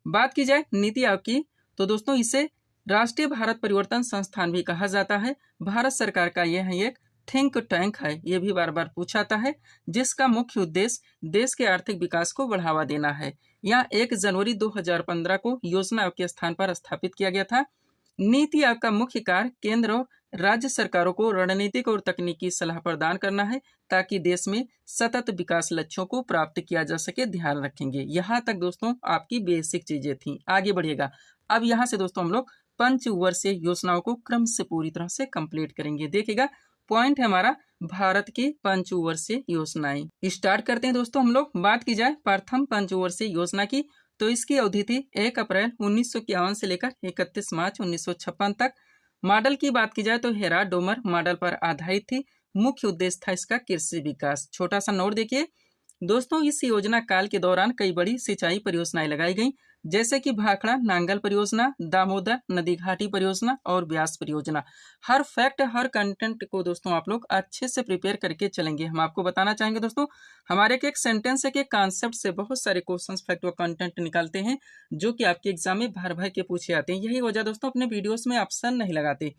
बात की जाए नीति आयोग की तो दोस्तों इसे राष्ट्रीय भारत परिवर्तन संस्थान भी कहा जाता है। भारत सरकार का यह एक थिंक टैंक है, ये भी बार बार पूछा जाता है, जिसका मुख्य उद्देश्य देश के आर्थिक विकास को बढ़ावा देना है। यहाँ 1 जनवरी 2015 को योजना आयोग के स्थान पर स्थापित किया गया था। नीति आयोग का मुख्य कार्य केंद्र और राज्य सरकारों को रणनीतिक और तकनीकी सलाह प्रदान करना है ताकि देश में सतत विकास लक्ष्यों को प्राप्त किया जा सके, ध्यान रखेंगे। यहाँ तक दोस्तों आपकी बेसिक चीजें थी। आगे बढ़िएगा, अब यहाँ से दोस्तों हम लोग पंचवर्षीय योजनाओं को क्रम से पूरी तरह से कंप्लीट करेंगे। देखिएगा पॉइंट है हमारा भारत की पंचवर्षीय योजनाएं। स्टार्ट करते हैं दोस्तों हम लोग। बात की जाए प्रथम पंचवर्षीय योजना की तो इसकी अवधि थी 1 अप्रैल 1951 से लेकर 31 मार्च 1956 तक। मॉडल की बात की जाए तो हेरा डोमर मॉडल पर आधारित थी। मुख्य उद्देश्य था इसका कृषि विकास। छोटा सा नोट देखिए दोस्तों, इस योजना काल के दौरान कई बड़ी सिंचाई परियोजनाएं लगाई गई जैसे कि भाखड़ा नांगल परियोजना, दामोदर नदी घाटी परियोजना और ब्यास परियोजना। हर फैक्ट हर कंटेंट को दोस्तों आप लोग अच्छे से प्रिपेयर करके चलेंगे। हम आपको बताना चाहेंगे दोस्तों हमारे एक सेंटेंस के कॉन्सेप्ट से बहुत सारे क्वेश्चंस फैक्ट व कंटेंट निकालते हैं जो कि आपके एग्जाम में भर भर के पूछे जाते हैं। यही वजह दोस्तों अपने वीडियोस में ऑप्शन नहीं लगाते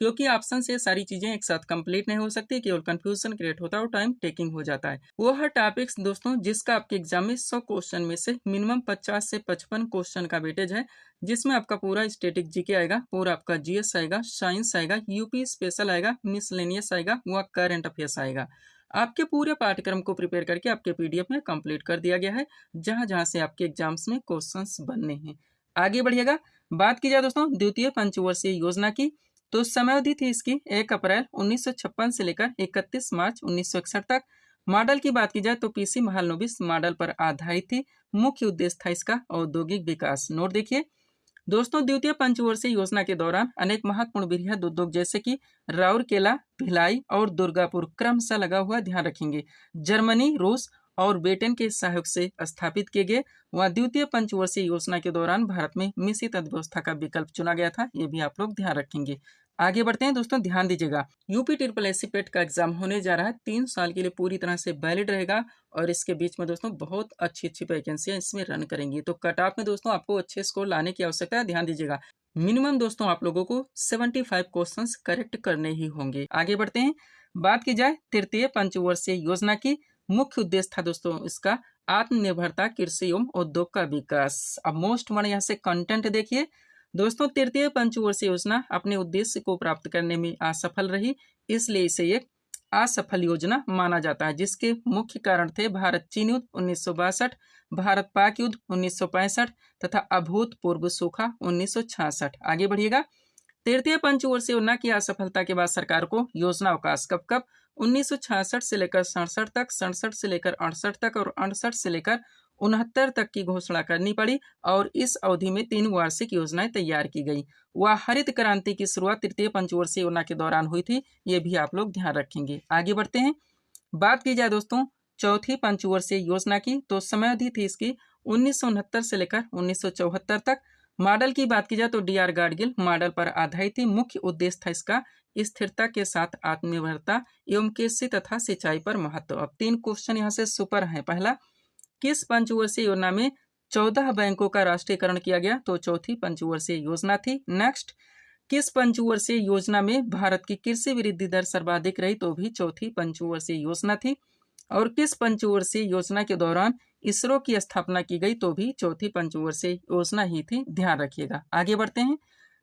क्योंकि ऑप्शन से सारी चीजें एक साथ कंप्लीट नहीं हो सकती, केवल कंफ्यूजन क्रिएट होता है और टाइम टेकिंग हो जाता है। वो हर टॉपिक्स दोस्तों जिसका आपके एग्जाम में 100 क्वेश्चन में से मिनिमम 50 से 55 क्वेश्चन का वेटेज है, जिसमें आपका पूरा स्टैटिक जीके आएगा, पूरा आपका जीएस आएगा, साइंस आएगा, यूपी स्पेशल आएगा, मिसलेनियस आएगा, व करंट अफेयर्स आएगा। आपके पूरे पाठ्यक्रम को प्रिपेयर करके आपके पीडीएफ में कंप्लीट कर दिया गया है, जहां जहां से आपके एग्जाम्स में क्वेश्चंस बनने हैं। आगे बढ़िएगा, बात की जाए दोस्तों द्वितीय पंचवर्षीय योजना की तो समयावधि थी इसकी 1 अप्रैल 1956 से लेकर 31 मार्च 1961 तक। मॉडल की बात की जाए तो पीसी महालनोबिस मॉडल पर आधारित थी। मुख्य उद्देश्य था इसका औद्योगिक विकास। नोट देखिए दोस्तों, द्वितीय पंचवर्षीय योजना के दौरान अनेक महत्वपूर्ण वृहद उद्योग जैसे कि राउरकेला, भिलाई और दुर्गापुर क्रमशः लगा हुआ ध्यान रखेंगे जर्मनी, रूस और ब्रिटेन के सहयोग से स्थापित किए गए। वह द्वितीय पंचवर्षीय योजना के दौरान भारत में मिश्रित अर्थव्यवस्था का विकल्प चुना गया था। ये भी आप लोग ध्यान रखेंगे। आगे बढ़ते हैं दोस्तों, ध्यान दीजिएगा यूपी ट्रिपल एससी पेट का एग्जाम होने जा रहा है। 3 साल के लिए पूरी तरह से वैलिड रहेगा और इसके बीच में दोस्तों बहुत अच्छी अच्छी वैकेंसियां इसमें रन करेंगी। तो कट ऑफ में दोस्तों आपको अच्छे स्कोर लाने की आवश्यकता है। ध्यान दीजिएगा मिनिमम दोस्तों आप लोगों को 75 क्वेश्चंस करेक्ट करने ही होंगे। आगे बढ़ते हैं, बात की जाए तृतीय पंचवर्षीय योजना की। मुख्य उद्देश्य था दोस्तों इसका आत्मनिर्भरता, कृषि एवं उद्योग का विकास। अब मोस्ट वन यहाँ से कंटेंट देखिए दोस्तों, तृतीय पंचवर्षीय योजना अपने उद्देश्य को प्राप्त करने में असफल रही, इसलिए इसे एक असफल योजना माना जाता है। जिसके मुख्य कारण थे भारत चीन युद्ध 1962, भारत पाक युद्ध 1965 तथा अभूतपूर्व सूखा 1966। आगे बढ़िएगा, तृतीय पंचवर्षीय योजना की असफलता के बाद सरकार को योजना अवकाश कब कब 1966 से लेकर 67 तक, 67 से लेकर 68 तक और 68 से लेकर 69 तक की घोषणा करनी पड़ी और इस अवधि में 3 वार्षिक योजनाएं तैयार की गई। वह हरित क्रांति की शुरुआत तृतीय पंचवर्षीय योजना के दौरान हुई थी। ये भी आप लोग ध्यान रखेंगे। आगे बढ़ते हैं, बात की जाए दोस्तों चौथी पंचवर्षीय योजना की, तो समयावधि थी इसकी 1969 से लेकर 1974 तक। मॉडल की बात की जाए तो डी आर गाडगिल मॉडल पर आधारित थी। मुख्य उद्देश्य था इसका स्थिरता के साथ आत्मनिर्भरता एवं कृषि तथा सिंचाई पर महत्व। अब 3 क्वेश्चन यहाँ से सुपर हैं। पहला, किस पंचवर्षीय योजना में 14 बैंकों का राष्ट्रीयकरण किया गया? तो चौथी पंचवर्षीय योजना थी। नेक्स्ट, किस पंचवर्षीय योजना में भारत की कृषि वृद्धि दर सर्वाधिक रही? तो भी चौथी पंचवर्षीय योजना थी। और किस पंचवर्षीय योजना के दौरान इसरो की स्थापना की गई? तो भी चौथी पंचवर्षीय योजना ही थी। ध्यान रखिएगा। आगे बढ़ते हैं,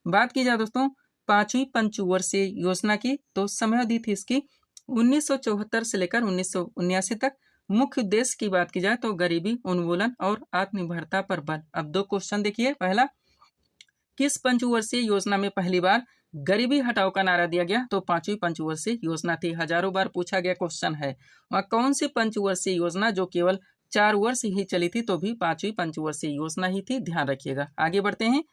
बात की जाए दोस्तों पांचवी पंचवर्षीय योजना की, तो समयावधि थी इसकी 1974 से लेकर 1979 तक। मुख्य उद्देश्य की बात की जाए तो गरीबी उन्मूलन और आत्मनिर्भरता पर बल। अब 2 क्वेश्चन देखिए। पहला, किस पंचवर्षीय योजना में पहली बार गरीबी हटाओ का नारा दिया गया? तो पांचवी पंचवर्षीय योजना थी। हजारों बार पूछा गया क्वेश्चन है। वह कौन सी पंचवर्षीय योजना जो केवल 4 वर्ष ही चली थी? तो भी पांचवी पंचवर्षीय योजना ही थी। ध्यान रखिएगा। आगे बढ़ते हैं,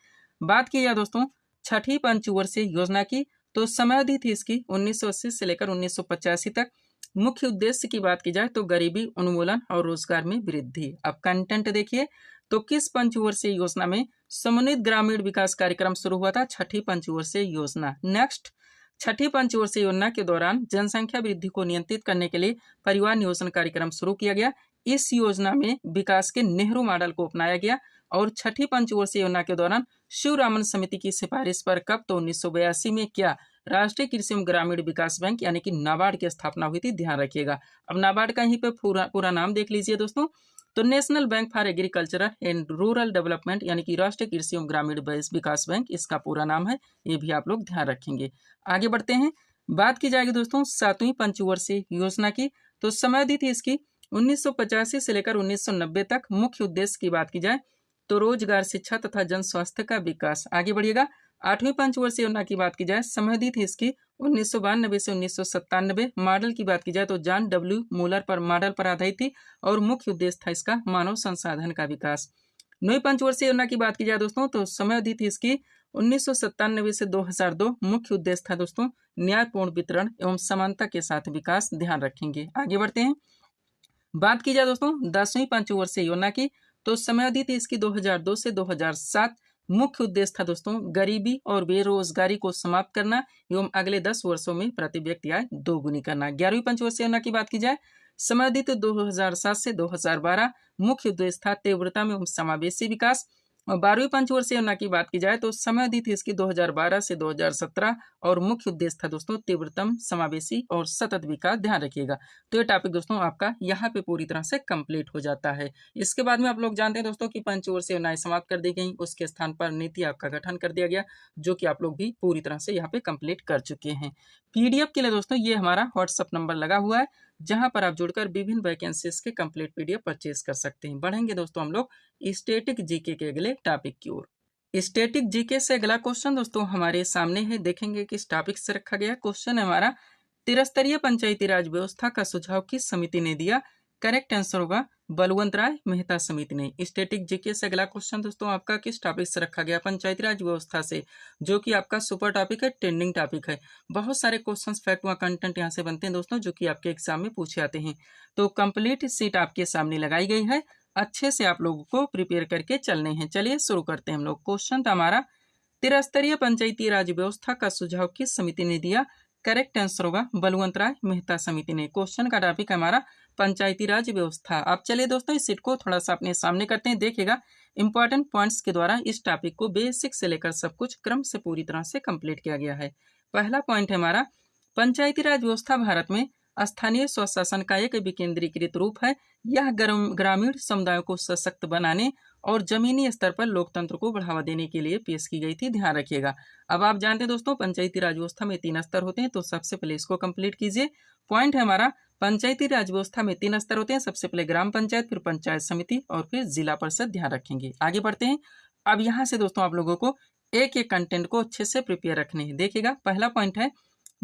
बात की जाए दोस्तों छठी पंचवर्षीय योजना की, तो समयावधि थी इसकी 1980 से लेकर 1985 तक। मुख्य उद्देश्य की बात की जाए तो गरीबी उन्मूलन और रोजगार में वृद्धि। अब कंटेंट देखिए, तो किस पंचवर्षीय योजना में समन्वित ग्रामीण विकास कार्यक्रम शुरू हुआ था? छठी पंचवर्षीय योजना। नेक्स्ट, छठी पंचवर्षीय योजना के दौरान जनसंख्या वृद्धि को नियंत्रित करने के लिए परिवार नियोजन कार्यक्रम शुरू किया गया। इस योजना में विकास के नेहरू मॉडल को अपनाया गया। और छठी पंचवर्षीय योजना के दौरान शिवरामन समिति की सिफारिश पर कब? तो 1982 में क्या राष्ट्रीय कृषि एवं ग्रामीण विकास बैंक यानी कि नाबार्ड की स्थापना हुई थी। ध्यान रखिएगा। अब नाबार्ड का यहीं पे पूरा नाम देख लीजिए दोस्तों, तो national bank for agricultural and rural development यानी कि राष्ट्रीय कृषि एवं ग्रामीण विकास बैंक इसका पूरा नाम है। ये भी आप लोग ध्यान रखेंगे। आगे बढ़ते हैं, बात की जाएगी दोस्तों सातवीं पंचवर्षीय योजना की, तो समयावधि थी इसकी 1985 से लेकर 1990 तक। मुख्य उद्देश्य की बात की जाए तो रोजगार, शिक्षा तथा जन स्वास्थ्य का विकास। आगे बढ़िएगा, आठवीं पंचवर्षीय योजना की बात की जाए समयावधि थी इसकी 1992 से 1997। मॉडल की बात की जाए तो जॉन डब्ल्यू मूलर पर मॉडल पर आधारित थी और मुख्य उद्देश्य था इसका मानव संसाधन का विकास। नई पंचवर्षीय योजना की बात की जाए दोस्तों तो समयावधि थी इसकी 1997 से 2002। मुख्य उद्देश्य था दोस्तों न्यायपूर्ण वितरण एवं समानता के साथ विकास। ध्यान रखेंगे। आगे बढ़ते हैं, बात की जाए दोस्तों 10वीं पंचवर्षीय योजना की, तो समयावधि थी इसकी 2002 से 2007। मुख्य उद्देश्य था दोस्तों गरीबी और बेरोजगारी को समाप्त करना एवं अगले 10 वर्षों में प्रति व्यक्ति आय दोगुनी करना। 11वीं पंचवर्षीय योजना की बात की जाए समयावधि तो 2007 से 2012। मुख्य उद्देश्य था तीव्रता में एवं समावेशी विकास। और 12वीं पंचवर्षीय योजना की बात की जाए तो समयावधि थी इसकी 2012 से 2017 और मुख्य उद्देश्य था दोस्तों तीव्रतम, समावेशी और सतत विकास। ध्यान रखिएगा। तो ये टॉपिक दोस्तों आपका यहाँ पे पूरी तरह से कंप्लीट हो जाता है। इसके बाद में आप लोग जानते हैं दोस्तों कि पंचवर्षीय योजनाएं समाप्त कर दी गई, उसके स्थान पर नीति आयोग का गठन कर दिया गया, जो कि आप लोग भी पूरी तरह से यहाँ पे कंप्लीट कर चुके हैं। पीडीएफ के लिए दोस्तों ये हमारा व्हाट्सअप नंबर लगा हुआ है, जहां पर आप जुड़कर विभिन्न वैकेंसीज के कंप्लीट पीडीएफ परचेज कर सकते हैं। बढ़ेंगे दोस्तों हम लोग स्टैटिक जीके के अगले टॉपिक की ओर। स्टैटिक जीके से अगला क्वेश्चन दोस्तों हमारे सामने है, देखेंगे किस टॉपिक से रखा गया। क्वेश्चन है हमारा, त्रिस्तरीय पंचायती राज व्यवस्था का सुझाव किस समिति ने दिया? करेक्ट आंसर होगा बलवंत राय मेहता समिति ने। स्टैटिक जीके से अगला क्वेश्चन दोस्तों आपका किस टॉपिक से रखा गया? पंचायती राज व्यवस्था से, जो कि आपका सुपर टॉपिक है, ट्रेंडिंग टॉपिक है। बहुत सारे क्वेश्चंस फैक्ट व कंटेंट यहाँ से बनते हैं दोस्तों, जो कि आपके एग्जाम में पूछे आते हैं। तो कंप्लीट सीट आपके सामने लगाई गई है, अच्छे से आप लोगों को प्रिपेयर करके चलने हैं। चलिए शुरू करते हैं हम लोग। क्वेश्चन था हमारा, त्रिस्तरीय पंचायती राज व्यवस्था का सुझाव किस समिति ने दिया? करेक्ट आंसर होगा बलवंत राय मेहता समिति ने। क्वेश्चन का टॉपिक हमारा पंचायती राज व्यवस्था। आप चलिए दोस्तों इस सीट को थोड़ा सा अपने सामने करते हैं, देखिएगा इंपॉर्टेंट पॉइंट्स के द्वारा इस टॉपिक को बेसिक से लेकर सब कुछ क्रम से पूरी तरह से कंप्लीट किया गया है। पहला पॉइंट है हमारा, पंचायती राज व्यवस्था भारत में स्थानीय स्वशासन का एक विकेंद्रीकृत रूप है। यह ग्रामीण समुदायों को सशक्त बनाने और जमीनी स्तर पर लोकतंत्र को बढ़ावा देने के लिए पेश की गई थी, ध्यान रखिएगा। अब आप जानते हैं दोस्तों पंचायती राज व्यवस्था में 3 स्तर होते हैं, तो सबसे पहले इसको कंप्लीट कीजिए। पॉइंट है हमारा, पंचायती राज व्यवस्था में 3 स्तर होते हैं, सबसे पहले ग्राम पंचायत, फिर पंचायत समिति और फिर जिला परिषद, ध्यान रखेंगे। आगे बढ़ते हैं। अब यहाँ से दोस्तों आप लोगों को एक एक कंटेंट को अच्छे से प्रिपेयर रखने हैं। देखिएगा पहला पॉइंट है,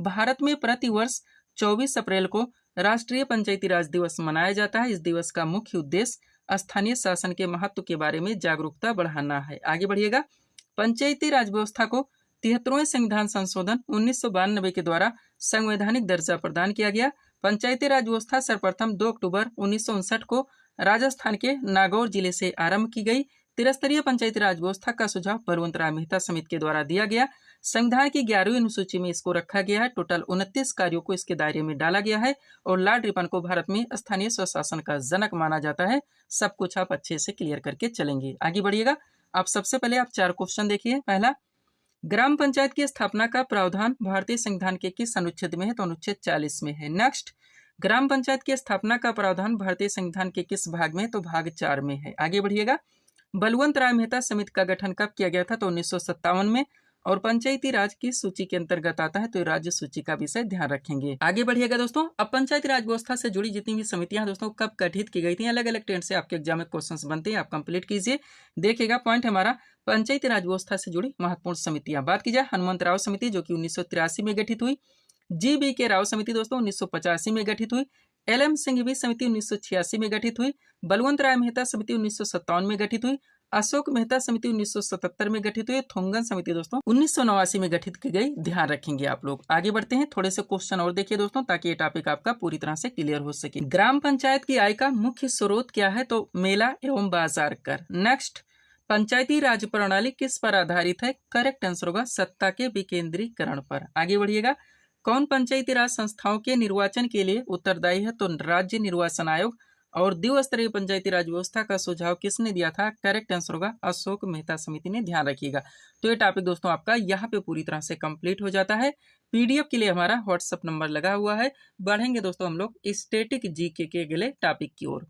भारत में प्रति वर्ष 24 अप्रैल को राष्ट्रीय पंचायती राज दिवस मनाया जाता है। इस दिवस का मुख्य उद्देश्य स्थानीय शासन के महत्व के बारे में जागरूकता बढ़ाना है। आगे बढ़िएगा। पंचायती राज व्यवस्था को 73वें संविधान संशोधन 1992 के द्वारा संवैधानिक दर्जा प्रदान किया गया। पंचायती राज व्यवस्था सर्वप्रथम 2 अक्टूबर 1959 को राजस्थान के नागौर जिले से आरंभ की गई। त्रिस्तरीय पंचायती राज व्यवस्था का सुझाव बलवंत राय मेहता समिति के द्वारा दिया गया। संविधान की 11वीं अनुसूची में इसको रखा गया है। टोटल 29 कार्यों को इसके दायरे में डाला गया है और लॉर्ड रिपन को भारत में स्थानीय स्वशासन का जनक माना जाता है। सब कुछ आप अच्छे से क्लियर करके चलेंगे। आगे बढ़िएगा। आप सबसे पहले आप 4 क्वेश्चन देखिए। पहला, ग्राम पंचायत की स्थापना का प्रावधान भारतीय संविधान के किस अनुच्छेद में है? तो अनुच्छेद 40 में है। नेक्स्ट, ग्राम पंचायत की स्थापना का प्रावधान भारतीय संविधान के किस भाग में है? तो भाग 4 में है। आगे बढ़िएगा। बलवंत राय मेहता समिति का गठन कब किया गया था? तो 1957 में, और पंचायती राज की सूची के अंतर्गत आता है, तो राज्य सूची का विषय ध्यान रखेंगे। आगे बढ़िएगा दोस्तों। अब पंचायती राज व्यवस्था से जुड़ी जितनी भी समितियां दोस्तों कब गठित की गई थी, अलग अलग ट्रेंड से आपके एग्जाम में क्वेश्चंस बनते हैं, आप कंप्लीट कीजिए। देखिएगा पॉइंट हमारा, पंचायती राज व्यवस्था से जुड़ी महत्वपूर्ण समितियां। बात की जाए, हनुमंत राव समिति जो कि 1983 में गठित हुई। जी.बी. के राव समिति दोस्तों 1985 में गठित हुई। एल.एम. सिंघवी समिति 1986 में गठित हुई। बलवंत राय मेहता समिति 1957 में गठित हुई। अशोक मेहता समिति 1977 में गठित हुई। थोंगन समिति दोस्तों 1989 में गठित की गई, ध्यान रखेंगे आप लोग। आगे बढ़ते हैं। थोड़े से क्वेश्चन और देखिए दोस्तों, ताकि ये टॉपिक आपका पूरी तरह से क्लियर हो सके। ग्राम पंचायत की आय का मुख्य स्रोत क्या है? तो मेला एवं बाजार कर। नेक्स्ट, पंचायती राज प्रणाली किस पर आधारित है? करेक्ट आंसर होगा सत्ता के विकेंद्रीकरण पर। आगे बढ़िएगा। कौन पंचायती राज संस्थाओं के निर्वाचन के लिए उत्तरदायी है? तो राज्य निर्वाचन आयोग। और द्विस्तरीय पंचायती राज व्यवस्था का सुझाव किसने दिया था? करेक्ट आंसर होगा अशोक मेहता समिति ने, ध्यान रखिएगा। तो ये टॉपिक दोस्तों आपका यहाँ पे पूरी तरह से कंप्लीट हो जाता है। पीडीएफ के लिए हमारा व्हाट्सएप नंबर लगा हुआ है। बढ़ेंगे दोस्तों हम लोग स्टैटिक जीके के अगले टॉपिक की ओर।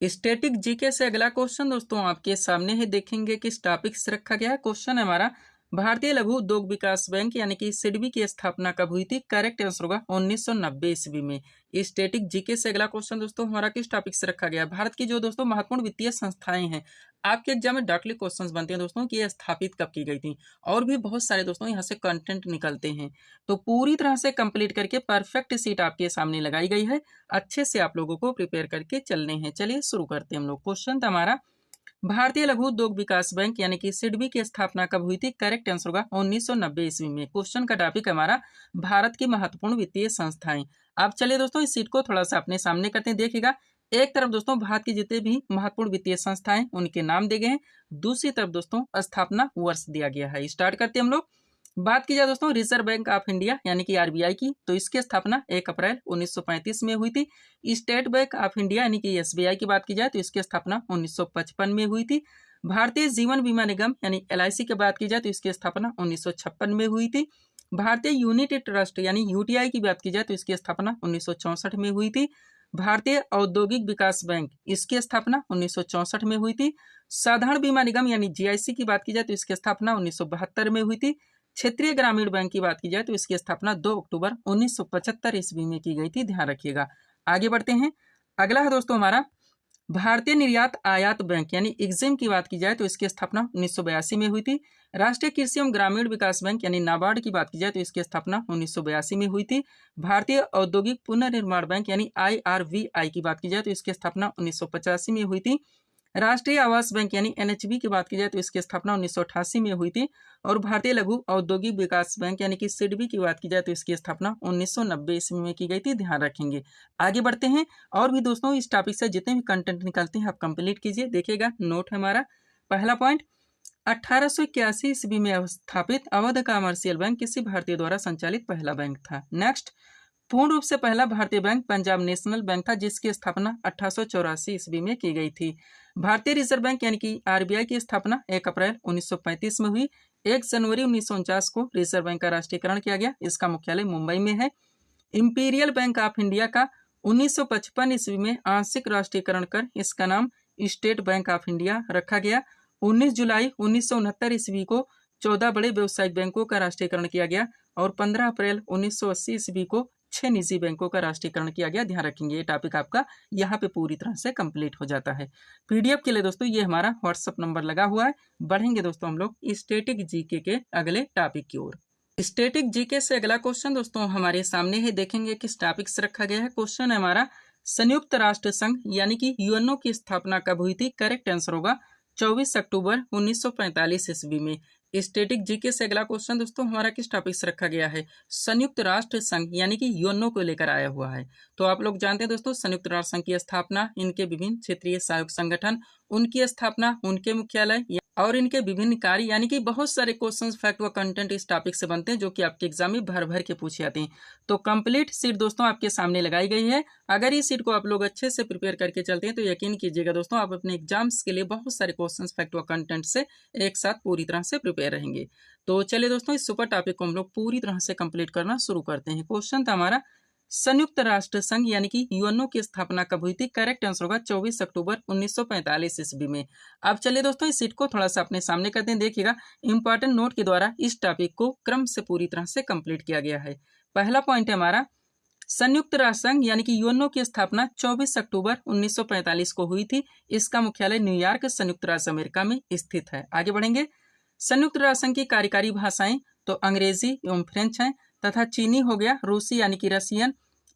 स्टैटिक जीके से अगला क्वेश्चन दोस्तों आपके सामने है, देखेंगे किस टॉपिक से रखा गया है। क्वेश्चन है हमारा, भारतीय लघु उद्योग विकास बैंक यानी कि सिडबी की स्थापना कब हुई थी? करेक्ट आंसर होगा 1990 ईस्वी में। स्टैटिक जीके से अगला क्वेश्चन दोस्तों हमारा किस टॉपिक से रखा गया? भारत की जो दोस्तों महत्वपूर्ण वित्तीय संस्थाएं हैं, आपके एग्जाम में डायरेक्टली क्वेश्चंस बनते हैं दोस्तों कि ये स्थापित कब की गई थी, और भी बहुत सारे दोस्तों यहाँ से कंटेंट निकलते हैं। तो पूरी तरह से कंप्लीट करके परफेक्ट सीट आपके सामने लगाई गई है, अच्छे से आप लोगों को प्रिपेयर करके चलने हैं। चलिए शुरू करते हैं हम लोग। क्वेश्चन था हमारा, भारतीय लघु उद्योग विकास बैंक यानी कि सिडबी की स्थापना कब हुई थी? करेक्ट आंसर होगा 1990 ईस्वी में। क्वेश्चन का टॉपिक हमारा भारत की महत्वपूर्ण वित्तीय संस्थाएं। आप चलिए दोस्तों इस सीट को थोड़ा सा अपने सामने करते हैं। देखिएगा, एक तरफ दोस्तों भारत की जितने भी महत्वपूर्ण वित्तीय संस्थाएं उनके नाम दिए गए हैं, दूसरी तरफ दोस्तों स्थापना वर्ष दिया गया है। स्टार्ट करते हैं हम लोग। बात की जाए दोस्तों रिजर्व बैंक ऑफ इंडिया यानी कि आरबीआई की, तो इसकी स्थापना 1 अप्रैल 1935 में हुई थी। स्टेट बैंक ऑफ इंडिया यानी कि एसबीआई की बात की जाए तो इसकी स्थापना 1955 में हुई थी। भारतीय जीवन बीमा निगम यानी एलआईसी की बात की जाए तो इसकी स्थापना 1956 में हुई थी। भारतीय यूनिटी ट्रस्ट यानी यूटीआई की बात की जाए तो इसकी स्थापना 1964 में हुई थी। भारतीय औद्योगिक विकास बैंक, इसकी स्थापना 1964 में हुई थी। साधारण बीमा निगम यानी जीआईसी की बात की जाए तो इसकी स्थापना 1972 में हुई थी। क्षेत्रीय ग्रामीण बैंक की बात की जाए तो इसकी स्थापना 2 अक्टूबर 1975 ईस्वी में की गई थी, ध्यान रखिएगा। आगे बढ़ते हैं। अगला है दोस्तों हमारा भारतीय निर्यात आयात बैंक यानी एग्जिम की बात की जाए तो इसकी स्थापना 1982 में हुई थी। राष्ट्रीय कृषि एवं ग्रामीण विकास बैंक यानी नाबार्ड की बात की जाए तो इसकी स्थापना 1982 में हुई थी। भारतीय औद्योगिक पुनर्निर्माण बैंक यानी IRVI की बात की जाए तो इसकी स्थापना 1985 में हुई थी। राष्ट्रीय आवास बैंक यानी NHB की बात की जाए तो इसकी स्थापना 1988 में हुई थी। और भारतीय लघु औद्योगिक विकास बैंक यानी कि SIDBI की बात की जाए तो इसकी स्थापना 1990 ईस्वी में की गई थी। ध्यान रखेंगे। आगे बढ़ते हैं। और भी दोस्तों इस टॉपिक से जितने भी कंटेंट निकलते हैं आप कंप्लीट कीजिए। देखिएगा नोट है हमारा। पहला पॉइंट, 1881 ईस्वी में स्थापित अवध कमर्शियल बैंक किसी भारतीय द्वारा संचालित पहला बैंक था। नेक्स्ट, पूर्ण रूप से पहला भारतीय बैंक पंजाब नेशनल बैंक था जिसकी स्थापना 1884 ईस्वी में की गई थी। भारतीय रिजर्व बैंक यानी कि RBI की स्थापना 1 अप्रैल 1935 में हुई। 1 जनवरी 1949 को रिजर्व बैंक का राष्ट्रीयकरण किया गया। इसका मुख्यालय मुंबई में है। इंपीरियल बैंक ऑफ इंडिया का 1955 ईस्वी में आंशिक राष्ट्रीयकरण कर इसका नाम स्टेट बैंक ऑफ इंडिया रखा गया। 19 जुलाई 1969 ईस्वी को 14 बड़े व्यावसायिक बैंकों का राष्ट्रीयकरण किया गया। और 15 अप्रैल 1980 ईस्वी को 6 निजी बैंकों का राष्ट्रीयकरण किया गया। ध्यान रखेंगे, ये टॉपिक आपका यहाँ पे पूरी तरह से कंप्लीट हो जाता है। PDF के लिए दोस्तों ये हमारा व्हाट्सअप नंबर लगा हुआ है। बढ़ेंगे दोस्तों हम लोग स्टैटिक जीके के अगले टॉपिक की ओर। स्टैटिक जीके से अगला क्वेश्चन दोस्तों हमारे सामने है। देखेंगे किस टॉपिक से रखा गया है। क्वेश्चन है हमारा, संयुक्त राष्ट्र संघ यानी कि UNO की स्थापना कब हुई थी। करेक्ट आंसर होगा 24 अक्टूबर 1945 ईस्वी में। स्टैटिक जीके से अगला क्वेश्चन दोस्तों हमारा किस टॉपिक से रखा गया है। संयुक्त राष्ट्र संघ यानी कि UNO को लेकर आया हुआ है। तो आप लोग जानते हैं दोस्तों संयुक्त राष्ट्र संघ की स्थापना, इनके विभिन्न क्षेत्रीय सहयोग संगठन, उनकी स्थापना, उनके मुख्यालय और इनके विभिन्न कार्य, यानी कि बहुत सारे क्वेश्चंस, फैक्ट व कंटेंट इस टॉपिक से बनते हैं जो कि आपके एग्जाम में भर भर के पूछे जाते हैं। तो कंप्लीट सीट दोस्तों आपके सामने लगाई गई है। अगर इस सीट को आप लोग अच्छे से प्रिपेयर करके चलते हैं तो यकीन कीजिएगा दोस्तों आप अपने एग्जाम्स के लिए बहुत सारे क्वेश्चंस, फैक्ट व कंटेंट से एक साथ पूरी तरह से प्रिपेयर रहेंगे। तो चलिए दोस्तों इस सुपर टॉपिक को हम लोग पूरी तरह से कंप्लीट करना शुरू करते हैं। क्वेश्चन था हमारा, संयुक्त राष्ट्र संघ यानी कि UNO की स्थापना कब हुई थी। करेक्ट आंसर होगा 24 अक्टूबर 1945 ईस्वी में। अब चलिए दोस्तों इस सीट को थोड़ा सा अपने सामने करते हैं। देखिएगा इंपॉर्टेंट नोट के द्वारा इस टॉपिक को क्रम से पूरी तरह से कंप्लीट किया गया है। पहला पॉइंट है हमारा, संयुक्त राष्ट्र संघ यानी कि UNO की स्थापना 24 अक्टूबर 1945 को हुई थी। इसका मुख्यालय न्यूयॉर्क संयुक्त राज्य अमेरिका में स्थित है। आगे बढ़ेंगे। संयुक्त राष्ट्र संघ की कार्यकारी भाषाएं तो अंग्रेजी एवं फ्रेंच हैं तथा चीनी हो गया, रूसी यानी कि रशियन,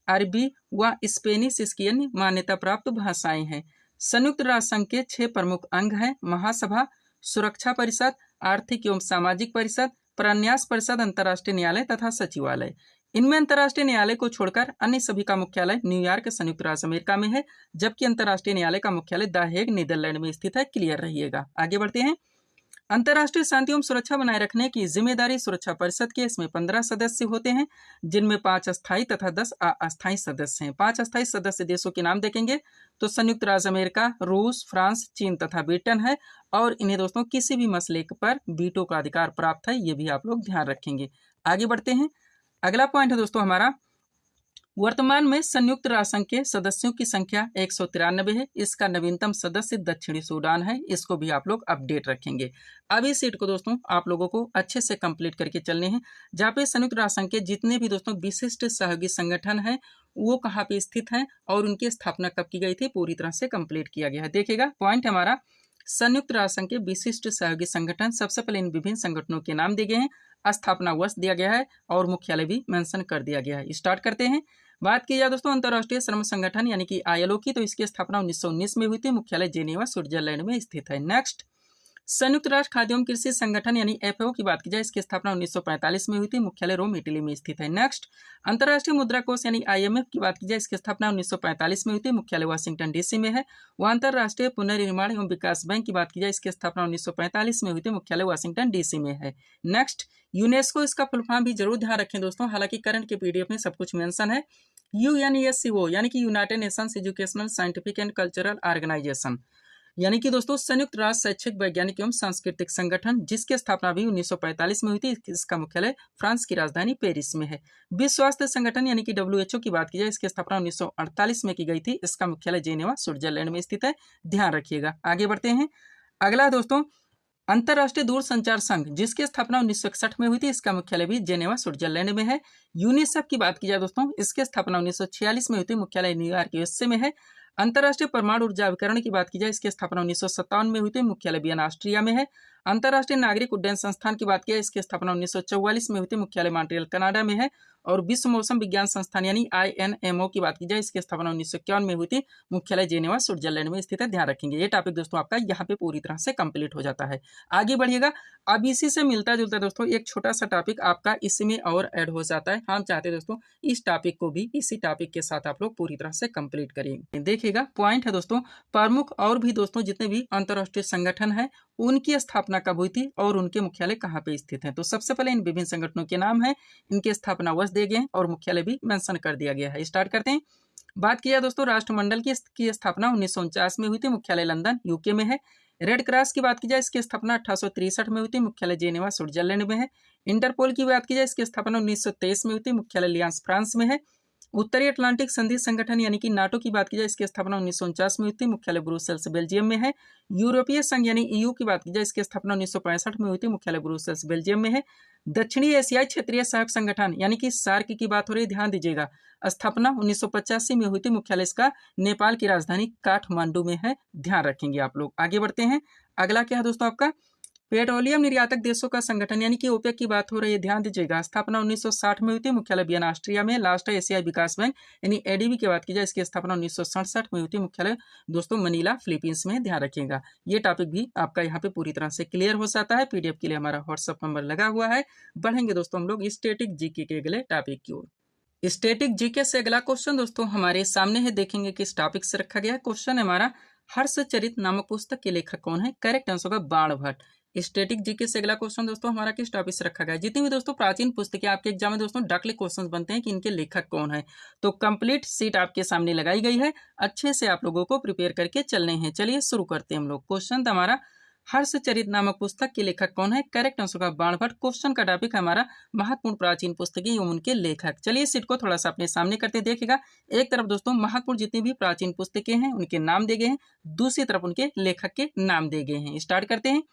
अरबी व स्पेनिश इसकी अन्य मान्यता प्राप्त भाषाएं हैं। संयुक्त राष्ट्र संघ के 6 प्रमुख अंग हैं, महासभा, सुरक्षा परिषद, आर्थिक एवं सामाजिक परिषद, प्रन्यास परिषद, अंतर्राष्ट्रीय न्यायालय तथा सचिवालय। इनमें अंतर्राष्ट्रीय न्यायालय को छोड़कर अन्य सभी का मुख्यालय न्यूयॉर्क संयुक्त राज्य अमेरिका में है, जबकि अंतर्राष्ट्रीय न्यायालय का मुख्यालय द हेग नीदरलैंड में स्थित है। क्लियर रहिएगा। आगे बढ़ते हैं। अंतर्राष्ट्रीय शांति एवं सुरक्षा बनाए रखने की जिम्मेदारी सुरक्षा परिषद की। इसमें 15 सदस्य होते हैं जिनमें 5 अस्थायी तथा 10 अस्थायी सदस्य हैं। 5 अस्थायी सदस्य देशों के नाम देखेंगे तो संयुक्त राज्य अमेरिका, रूस, फ्रांस, चीन तथा ब्रिटेन है। और इन्हें दोस्तों किसी भी मसले पर वीटो का अधिकार प्राप्त है, ये भी आप लोग ध्यान रखेंगे। आगे बढ़ते हैं। अगला पॉइंट है दोस्तों हमारा, वर्तमान में संयुक्त राष्ट्र संघ के सदस्यों की संख्या 193 है। इसका नवीनतम सदस्य दक्षिणी सूडान है। इसको भी आप लोग अपडेट रखेंगे। अब इस सीट को दोस्तों आप लोगों को अच्छे से कंप्लीट करके चलने हैं, जहाँ पे संयुक्त राष्ट्र संघ के जितने भी दोस्तों विशिष्ट सहयोगी संगठन हैं वो कहाँ पे स्थित हैं और उनकी स्थापना कब की गई थी, पूरी तरह से कंप्लीट किया गया है। देखिएगा पॉइंट हमारा, संयुक्त राष्ट्र संघ के विशिष्ट सहयोगी संगठन, सबसे पहले इन विभिन्न संगठनों के नाम दिए गए हैं, स्थापना वर्ष दिया गया है और मुख्यालय भी मेंशन कर दिया गया है। स्टार्ट करते हैं। बात की जाए दोस्तों अंतर्राष्ट्रीय श्रम संगठन यानी कि ILO की, तो इसकी स्थापना 1919 में हुई थी। मुख्यालय जेनेवा स्विट्जरलैंड में स्थित है। नेक्स्ट, संयुक्त राष्ट्र खाद्य एवं कृषि संगठन यानी FAO की बात की जाए, इसकी स्थापना 1945 में हुई थी। मुख्यालय रोम इटली में स्थित है। नेक्स्ट, अंतर्राष्ट्रीय मुद्रा कोष यानी IMF की बात की जाए, इसकी स्थापना 1945 में हुई थी। मुख्यालय वाशिंगटन DC में है। वह अंतर्राष्ट्रीय पुनर्निर्माण एवं विकास बैंक की बात की जाए, इसकी स्थापना 1945 में हुई थी। मुख्यालय वाशिंगटन DC में है। नेक्स्ट, यूनेस्को, इसका फुल फॉर्म भी जरूर ध्यान रखें दोस्तों, हालांकि करंट के PDF में सब कुछ मेंशन है। UNESCO यानी कि United Nations Educational, Scientific and Cultural Organization, यानी कि दोस्तों संयुक्त राष्ट्र शैक्षिक, वैज्ञानिक एवं सांस्कृतिक संगठन, जिसकी स्थापना भी 1945 में हुई थी। इसका मुख्यालय फ्रांस की राजधानी पेरिस में है। विश्व स्वास्थ्य संगठन यानी कि WHO की बात की जाए, इसकी स्थापना 1948 में की गई थी। इसका मुख्यालय जेनेवा स्विट्जरलैंड में स्थित है। ध्यान रखिएगा। आगे बढ़ते हैं। अगला दोस्तों अंतर्राष्ट्रीय दूरसंचार संघ, जिसकी स्थापना 1961 में हुई थी। इसका मुख्यालय भी जेनेवा स्विट्जरलैंड में है। यूनिसेफ की बात की जाए दोस्तों, इसकी स्थापना 1946 में हुई थी। मुख्यालय न्यूयॉर्क USA में है। अंतर्राष्ट्रीय परमाणु ऊर्जा अभिकरण की बात की जाए, इसकी स्थापना 1957 में हुई थी, मुख्यालय वियना ऑस्ट्रिया में है। अंतर्राष्ट्रीय नागरिक उड्डयन संस्थान की बात की जाए, इसकी स्थापना 1944 में हुई थी, मुख्यालय मॉन्ट्रियल कनाडा में है। और विश्व मौसम विज्ञान संस्थान यानी INMO की बात की जाए, इसकी स्थापना 1951 में हुई थी, मुख्यालय जेनेवा स्विट्जरलैंड में स्थित है। ध्यान रखेंगे, ये टॉपिक दोस्तों आपका यहाँ पे पूरी तरह से कंप्लीट हो जाता है। आगे बढ़िएगा, अब इसी से मिलता जुलता दोस्तों एक छोटा सा टॉपिक आपका इसमें और ऐड हो जाता है। हम चाहते हैं दोस्तों इस टॉपिक को भी इसी टॉपिक के साथ आप लोग पूरी तरह से कंप्लीट करिए। देखिएगा, पॉइंट है दोस्तों, प्रमुख और भी दोस्तों जितने भी अंतर्राष्ट्रीय संगठन है उनकी स्थापना कब हुई थी और उनके मुख्यालय कहाँ पे स्थित है। तो सबसे पहले इन विभिन्न संगठनों के नाम है, इनके स्थापना वर्ष दिए गए और मुख्यालय भी मेंशन कर दिया गया है। स्टार्ट करते हैं। बात किया दोस्तों राष्ट्रमंडल की स्थापना 1949 में हुई थी, मुख्यालय लंदन यूके में है। रेड क्रॉस की बात की जाए, इसकी स्थापना 1863 में हुई थी, मुख्यालय जेनेवा स्विट्जरलैंड में है। इंटरपोल की बात की जाए, इसकी स्थापना 1923 में हुई थी, मुख्यालय लियांस फ्रांस में है। उत्तरी अटलांटिक संधि संगठन यानी कि नाटो की बात की जाए, इसकी स्थापना 1949 में हुई थी, मुख्यालय ब्रुसेल्स बेल्जियम में है। यूरोपीय संघ यानी EU की बात की जाए, इसकी स्थापना 1965 में हुई थी, मुख्यालय ब्रुसेल्स बेल्जियम में है। दक्षिणी एशियाई क्षेत्रीय सहयोग संगठन यानी कि सार्क की बात हो रही है, ध्यान दीजिएगा, स्थापना 1985 में हुई थी, मुख्यालय इसका नेपाल की राजधानी काठमांडू में है। ध्यान रखेंगे आप लोग। आगे बढ़ते हैं, अगला क्या है दोस्तों आपका पेट्रोलियम निर्यातक देशों का संगठन यानी कि ओपेक की बात हो रही है, ध्यान दीजिएगा, स्थापना 1960 में हुई थी, मुख्यालय वियना ऑस्ट्रिया में। लास्ट है एशियाई विकास बैंक यानी ADB की बात की जाए, इसकी स्थापना 1967 में हुई थी, मुख्यालय दोस्तों मनीला फिलीपींस में। ध्यान रखिएगा, ये टॉपिक भी आपका यहाँ पे पूरी तरह से क्लियर हो जाता है। PDF के लिए हमारा व्हाट्सअप नंबर लगा हुआ है। बढ़ेंगे दोस्तों हम लोग स्टैटिक जीके के अगले टॉपिक की ओर। स्टैटिक जीके से अगला क्वेश्चन दोस्तों हमारे सामने है, देखेंगे किस टॉपिक से रखा गया है। क्वेश्चन है हमारा, हर्षचरित नामक पुस्तक के लेखक कौन है? करेक्ट आंसर होगा बाणभट्ट। स्टैटिक जीके से अगला क्वेश्चन दोस्तों हमारा किस टॉपिक से रखा गया है? जितनी भी दोस्तों प्राचीन पुस्तकें आपके एग्जाम में दोस्तों डायरेक्टली क्वेश्चंस बनते हैं कि इनके लेखक कौन है, तो कंप्लीट सीट आपके सामने लगाई गई है, अच्छे से आप लोगों को प्रिपेयर करके चलने हैं। चलिए शुरू करते हैं हम लोग। क्वेश्चन था हमारा, हर्षचरित नामक पुस्तक के लेखक कौन है? करेक्ट आंसर होगा बाणभट्ट। क्वेश्चन का टॉपिक है हमारा महत्वपूर्ण प्राचीन पुस्तकें एवं उनके लेखक। चलिए सीट को थोड़ा सा अपने सामने करते देखिएगा, एक तरफ दोस्तों महत्वपूर्ण जितनी भी प्राचीन पुस्तकें हैं उनके नाम दिए गए हैं, दूसरी तरफ उनके लेखक के नाम दिए गए हैं। स्टार्ट करते हैं।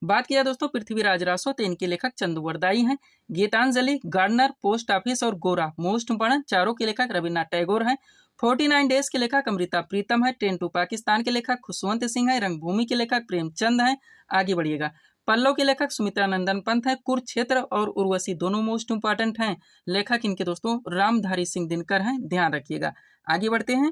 बात किया दोस्तों पृथ्वीराज रासो, तो इनके लेखक चंदुवरदाई हैं। गीतांजलि, गार्डनर, पोस्ट ऑफिस और गोरा मोस्ट इंपोर्टेंट, चारों के लेखक रविन्द्रनाथ टैगोर हैं। 49 डेज के लेखक अमृता प्रीतम है। 10 टू पाकिस्तान के लेखक खुशवंत सिंह है। रंगभूमि के लेखक प्रेमचंद हैं। आगे बढ़िएगा, पल्लव के लेखक सुमित्रा नंदन पंत है। कुरुक्षेत्र और उर्वशी दोनों मोस्ट इंपोर्टेंट हैं। लेखक इनके दोस्तों रामधारी सिंह दिनकर हैं। ध्यान रखिएगा। आगे बढ़ते हैं।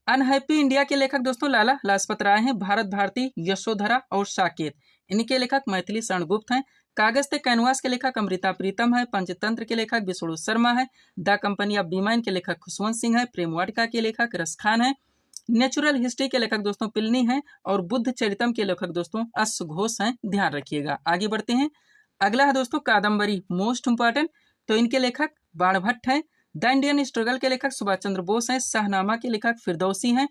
अनहैप्पी इंडिया के लेखक दोस्तों लाला लाजपत राय हैं। भारत भारती, यशोधरा और साकेत, इनके लेखक मैथिली शरण गुप्त हैं। कागज से कैनवास के लेखक अमृता प्रीतम है। पंचतंत्र के लेखक विष्णु शर्मा है। द कंपनी ऑफ बीमा के लेखक खुशवंत सिंह है। प्रेम वाटिका के लेखक रसखान है। नेचुरल हिस्ट्री के लेखक दोस्तों पिलनी हैं। और बुद्ध चरितम के लेखक दोस्तों अश्व घोष हैं। ध्यान रखिएगा। आगे बढ़ते हैं। अगला है दोस्तों कादम्बरी मोस्ट इंपॉर्टेंट, तो इनके लेखक बाणभट्ट हैं। द इंडियन स्ट्रगल के लेखक सुभाष चंद्र बोस हैं। शाहनामा के लेखक फिरदौसी हैं।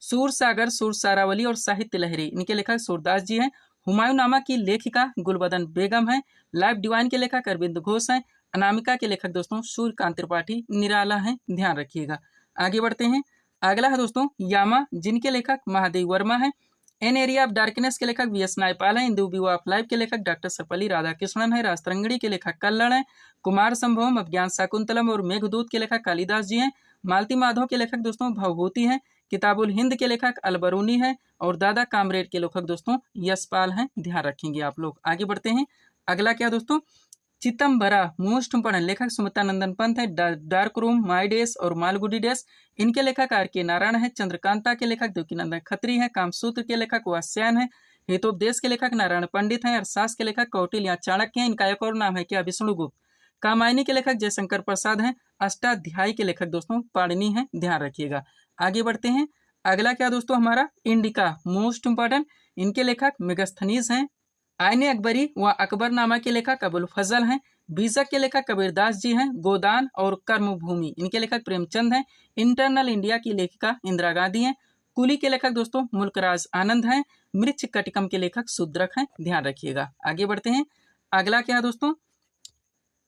सूर सागर, सूर सारावली और साहित्य लहरी, इनके लेखक सूरदास जी हैं। हुमायूं नामा की लेखिका गुलबदन बेगम है। लाइफ डिवाइन के लेखक अरविंद घोष हैं। अनामिका के लेखक दोस्तों सूर्यकांत त्रिपाठी निराला हैं। ध्यान रखिएगा। आगे बढ़ते हैं। अगला है दोस्तों यामा, जिनके लेखक महादेव वर्मा है। एन एरिया ऑफ डार्कनेस के लेखक VS नायपाल हैं। इंदु व्यू ऑफ लाइफ के लेखक डॉक्टर सर्वपल्ली राधाकृष्णन है। राजतरंगिणी के लेखक कल्लण है। कुमार संभवम, अभिज्ञान शाकुंतलम और मेघदूत के लेखक कालिदास जी हैं। मालती माधव के लेखक दोस्तों भवभूति हैं। किताबुल हिंद के लेखक अलबरूनी है। और दादा कामरेड के लेखक दोस्तों यशपाल हैं। ध्यान रखेंगे आप लोग। आगे बढ़ते हैं। अगला क्या दोस्तों चितम्बरा मोस्ट इंपोर्टेंट, लेखक सुमित्रा नंदन पंत है। डार्क रूम, माई डेस और मालगुडी डेस, इनके लेखक RK नारायण है। चंद्रकांता के लेखक देवकीनंदन खत्री हैं। कामसूत्र के लेखक वात्स्यायन है। हितोपदेश के लेखक नारायण पंडित हैं। अर्थशास्त्र के लेखक कौटिल्य या चाणक्य हैं। इनका एक और नाम है क्या? विष्णुगुप्त। कामायनी के लेखक जयशंकर प्रसाद हैं। अष्टाध्यायी के लेखक दोस्तों पाणिनि हैं। ध्यान रखिएगा। आगे बढ़ते हैं। अगला क्या दोस्तों हमारा इंडिका मोस्ट इंपोर्टेंट, इनके लेखक मेगस्थनीज हैं। आईने अकबरी व अकबरनामा के लेखक अबुल फजल हैं। बीजक के लेखक कबीरदास जी हैं। गोदान और कर्मभूमि, इनके लेखक प्रेमचंद हैं। इंटरनल इंडिया की लेखिका इंदिरा गांधी हैं। कुली के लेखक दोस्तों मुल्कराज आनंद हैं। मृच्छ कटिकम के लेखक शूद्रक हैं। ध्यान रखिएगा। आगे बढ़ते हैं। अगला क्या है दोस्तों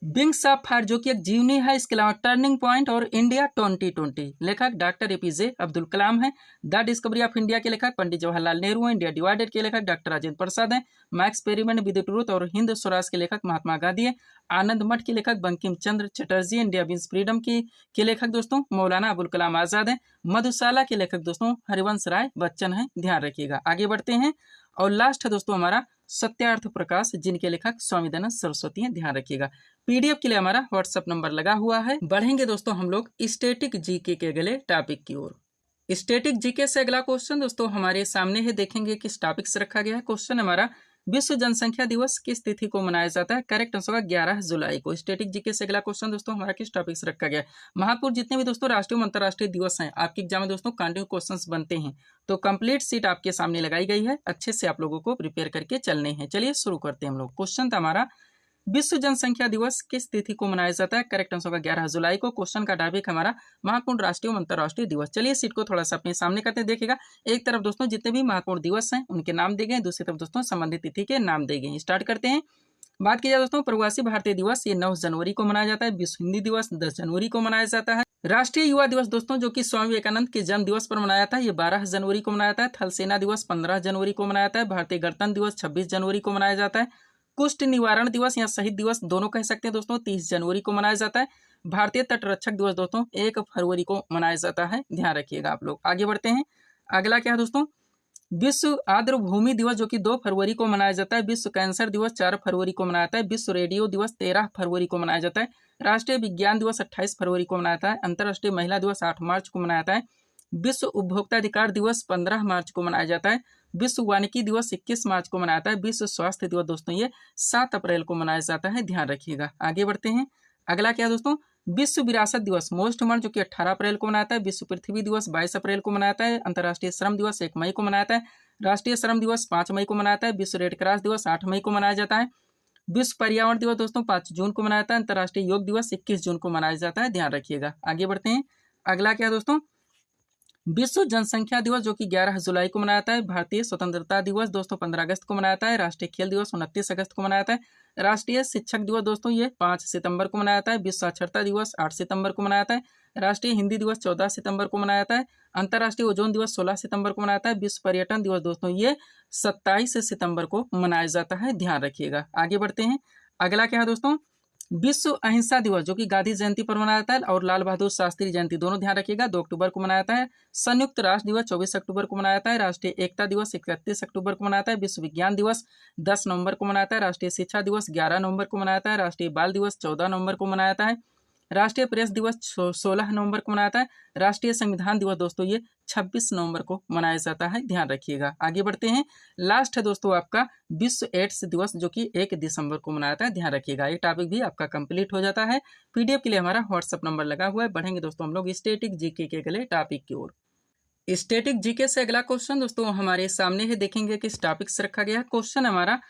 विंग्स ऑफ फायर जो कि एक जीवनी है, इसके अलावा टर्निंग पॉइंट और इंडिया 2020 लेखक डॉक्टर एपीजे अब्दुल कलाम है। द डिस्कवरी ऑफ इंडिया के लेखक पंडित जवाहरलाल नेहरू हैं। इंडिया डिवाइडेड के लेखक डॉक्टर राजेंद्र प्रसाद हैं। माई एक्सपेरिमेंट विद ट्रूथ और हिंद स्वराज के लेखक महात्मा गांधी है। आनंद मठ के लेखक Bankim Chandra Chatterjee. India means freedom की के लेखक दोस्तों मौलाना अबुल कलाम आजाद हैं। मधुशाला के लेखक दोस्तों हरिवंश राय बच्चन हैं, ध्यान रखिएगा। आगे बढ़ते हैं और लास्ट है दोस्तों हमारा सत्यार्थ प्रकाश, जिनके लेखक स्वामी दयानंद सरस्वती हैं, ध्यान रखिएगा। पीडीएफ के लिए हमारा व्हाट्सएप नंबर लगा हुआ है। बढ़ेंगे दोस्तों हम लोग स्टैटिक जीके के अगले टॉपिक की ओर। स्टैटिक जीके से अगला क्वेश्चन दोस्तों हमारे सामने है, देखेंगे किस टॉपिक से रखा गया है। क्वेश्चन हमारा विश्व जनसंख्या दिवस किस तिथि को मनाया जाता है? करेक्ट आंसर होगा 11 जुलाई को। स्टैटिक जीके से अगला क्वेश्चन दोस्तों हमारा किस टॉपिक से रखा गया है? महत्वपूर्ण जितने भी दोस्तों राष्ट्रीय और अंतर्राष्ट्रीय दिवस हैं आपके एग्जाम में दोस्तों कंटिन्यू क्वेश्चंस बनते हैं, तो कंप्लीट सीट आपके सामने लगाई गई है, अच्छे से आप लोगों को प्रिपेयर करके चलने हैं। चलिए शुरू करते हैं हम लोग। क्वेश्चन था हमारा विश्व जनसंख्या दिवस किस तिथि को मनाया जाता है? करेक्ट आंसर होगा 11 जुलाई को। क्वेश्चन का टॉपिक हमारा महत्वपूर्ण राष्ट्रीय और अंतर्राष्ट्रीय दिवस। चलिए सीट को थोड़ा सा अपने सामने करते हैं, देखिएगा एक तरफ दोस्तों जितने भी महत्वपूर्ण दिवस हैं उनके नाम दिए गए, दूसरी तरफ दोस्तों संबंधित तिथि के नाम दिए गए। स्टार्ट करते हैं। बात की जाए दोस्तों प्रवासी भारतीय दिवस, ये 9 जनवरी को मनाया जाता है। विश्व हिंदी दिवस 10 जनवरी को मनाया जाता है। राष्ट्रीय युवा दिवस दोस्तों जो कि स्वामी विवेकानंद के जन्म दिवस पर मनाया था, ये 12 जनवरी को मनाया जाता है। थल सेना दिवस 15 जनवरी को मनाया जाता है। भारतीय गणतंत्र दिवस 26 जनवरी को मनाया जाता है। कुष्ठ निवारण दिवस या शहीद दिवस दोनों कह सकते हैं दोस्तों 30 जनवरी को मनाया जाता है। भारतीय तटरक्षक दिवस दोस्तों 1 फरवरी को मनाया जाता है, ध्यान रखिएगा आप लोग। आगे बढ़ते हैं। अगला क्या है दोस्तों विश्व आर्द्र भूमि दिवस जो कि 2 फरवरी को मनाया जाता है। विश्व कैंसर दिवस 4 फरवरी को मनाया जाता है। विश्व रेडियो दिवस 13 फरवरी को मनाया जाता है। राष्ट्रीय विज्ञान दिवस 28 फरवरी को मनाया जाता है। अंतर्राष्ट्रीय महिला दिवस 8 मार्च को मनाया जाता है। विश्व उपभोक्ता अधिकार दिवस 15 मार्च को मनाया जाता है। विश्व वानिकी दिवस 21 मार्च को मनाया जाता है। विश्व स्वास्थ्य दिवस दोस्तों ये 7 अप्रैल को मनाया जाता है, ध्यान रखिएगा। आगे बढ़ते हैं। अगला क्या है दोस्तों विश्व विरासत दिवस मोस्ट मार्च जो कि 18 अप्रैल को मनाता है। विश्व पृथ्वी दिवस 22 अप्रैल को मनाता है। अंतर्राष्ट्रीय श्रम दिवस 1 मई को मनाता है। राष्ट्रीय श्रम दिवस 5 मई को मनाता है। विश्व रेड क्रॉस दिवस 8 मई को मनाया जाता है। विश्व पर्यावरण दिवस दोस्तों 5 जून को मनाया जाता है। अंतर्राष्ट्रीय योग दिवस 21 जून को मनाया जाता है, ध्यान रखिएगा। आगे बढ़ते हैं। अगला क्या है दोस्तों विश्व जनसंख्या दिवस जो कि 11 जुलाई को मनाया जाता है। भारतीय स्वतंत्रता दिवस दोस्तों 15 अगस्त को मनाया जाता है। राष्ट्रीय खेल दिवस 29 अगस्त को मनाया जाता है। राष्ट्रीय शिक्षक दिवस दोस्तों ये 5 सितंबर को मनाया जाता है। विश्व साक्षरता दिवस 8 सितंबर को मनाया जाता है। राष्ट्रीय हिंदी दिवस 14 सितंबर को मनाया जाता है। अंतर्राष्ट्रीय ओजोन दिवस 16 सितंबर को मनाया जाता है। विश्व पर्यटन दिवस दोस्तों ये 27 सितंबर को मनाया जाता है, ध्यान रखिएगा। आगे बढ़ते हैं। अगला क्या है दोस्तों विश्व अहिंसा दिवस जो कि गांधी जयंती पर मनाया जाता है और लाल बहादुर शास्त्री जयंती दोनों, ध्यान रखिएगा, 2 अक्टूबर को मनाया जाता है। संयुक्त राष्ट्र दिवस 24 अक्टूबर को मनाया जाता है। राष्ट्रीय एकता दिवस 31 अक्टूबर को मनाया जाता है। विश्व विज्ञान दिवस 10 नवंबर को मनाया जाता है। राष्ट्रीय शिक्षा दिवस 11 नवंबर को मनाया जाता है। राष्ट्रीय बाल दिवस 14 नवंबर को मनाया जाता है। राष्ट्रीय प्रेस दिवस 16 नवंबर को मनाया जाता है। राष्ट्रीय संविधान दिवस दोस्तों ये 26 नवंबर को मनाया जाता है, ध्यान रखिएगा। आगे बढ़ते हैं। लास्ट है दोस्तों आपका विश्व एड्स दिवस जो कि 1 दिसंबर को मनाया जाता है, ध्यान रखिएगा। ये टॉपिक भी आपका कंप्लीट हो जाता है। पीडीएफ के लिए हमारा व्हाट्सएप नंबर लगा हुआ है। बढ़ेंगे दोस्तों हम लोग स्टैटिक जीके के अगले टॉपिक की ओर। स्टैटिक जीके से अगला क्वेश्चन दोस्तों हमारे सामने है, देखेंगे किस टॉपिक से रखा गया है। क्वेश्चन हमारा